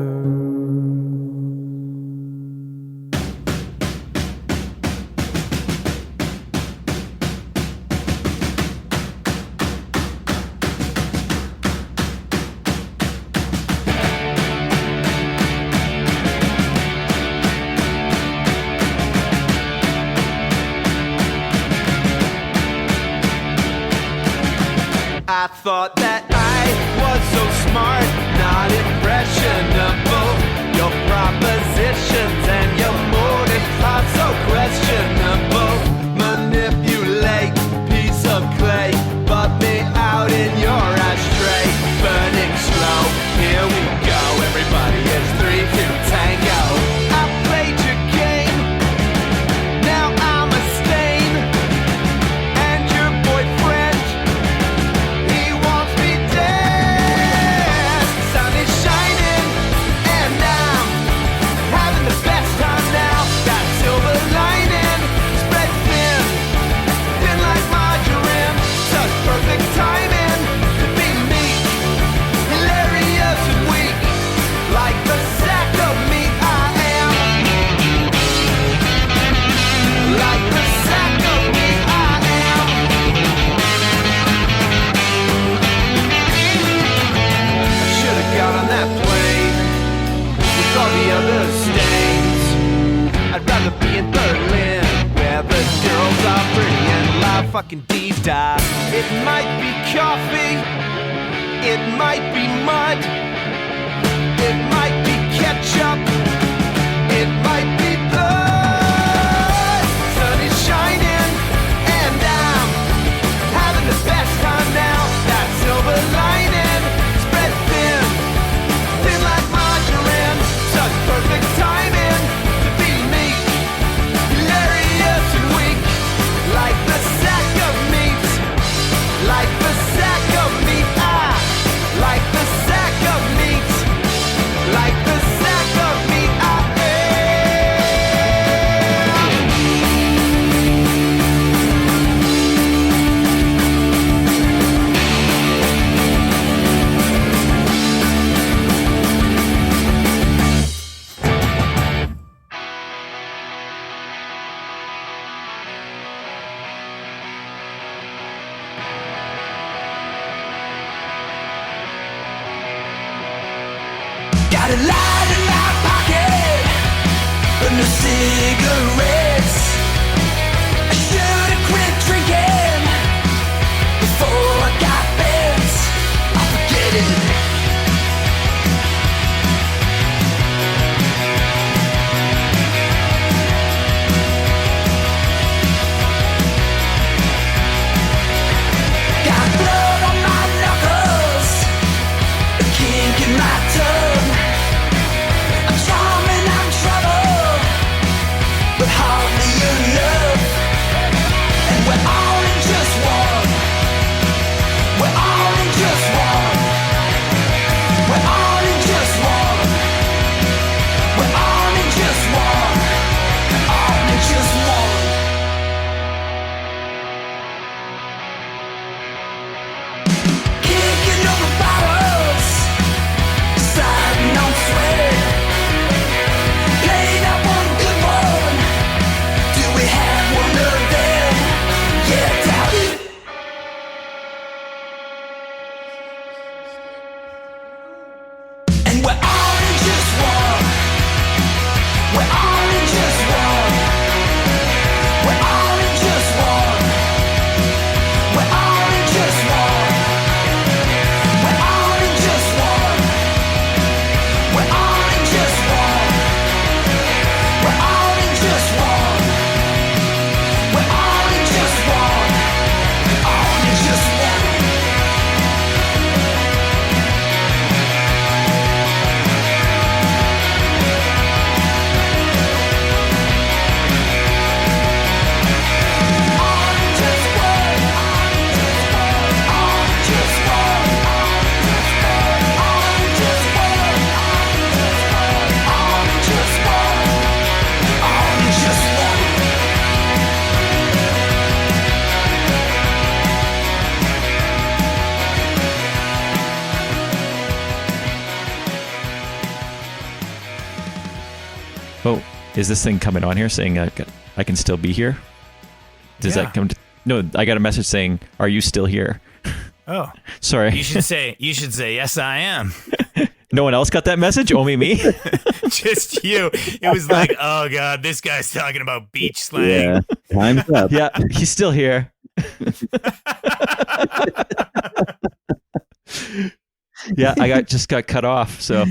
I thought that I was so smart, not impressionable. Your propositions and your motives are so questionable. Manipulate, piece of clay, butt me out in your ashtray. Burning slow, here we go, everybody is 3 the stains. I'd rather be in Berlin, where the girls are pretty and live fucking diva. It might be coffee, it might be mud, it might be ketchup, it might be blood. Sun is shining and I'm having the best time now. That silver lining spread thin, thin like margarine. Such perfect timing to be me, hilarious and weak, like the sack of meat, like the sack of meat. Like the sack of meat, like the sack of meat I got a light in my pocket and the cigarettes. I should have quit drinking before I got bent. I forget it. Got blood on my knuckles, a kink in my tongue. I'm charming, I'm trouble, but hardly enough. And we're all in just one. We're all in just one. We're all in just one. We're all in just one. All in just one. Kicking over bottles, sliding on sweat. Play that one good one. Do we have one of them? Yeah, doubt it. And we're all in just one. We're all in just one. We're all in just one. We're all in just one. We're all in just one. We're all in just one. We're all in just one. We're all in just one. All in just one. All in just one. All in just one. All in just one. All in just one. All in just one. Oh, is this thing coming on here saying I can still be here? Does Yeah. that come to... No, I got a message saying, are you still here? Oh, Sorry. you should say, yes, I am. No one else got that message? Only me? Just you. It was like, oh God, this guy's talking about beach slang. Yeah, time's up. Yeah, he's still here. Yeah, just got cut off. So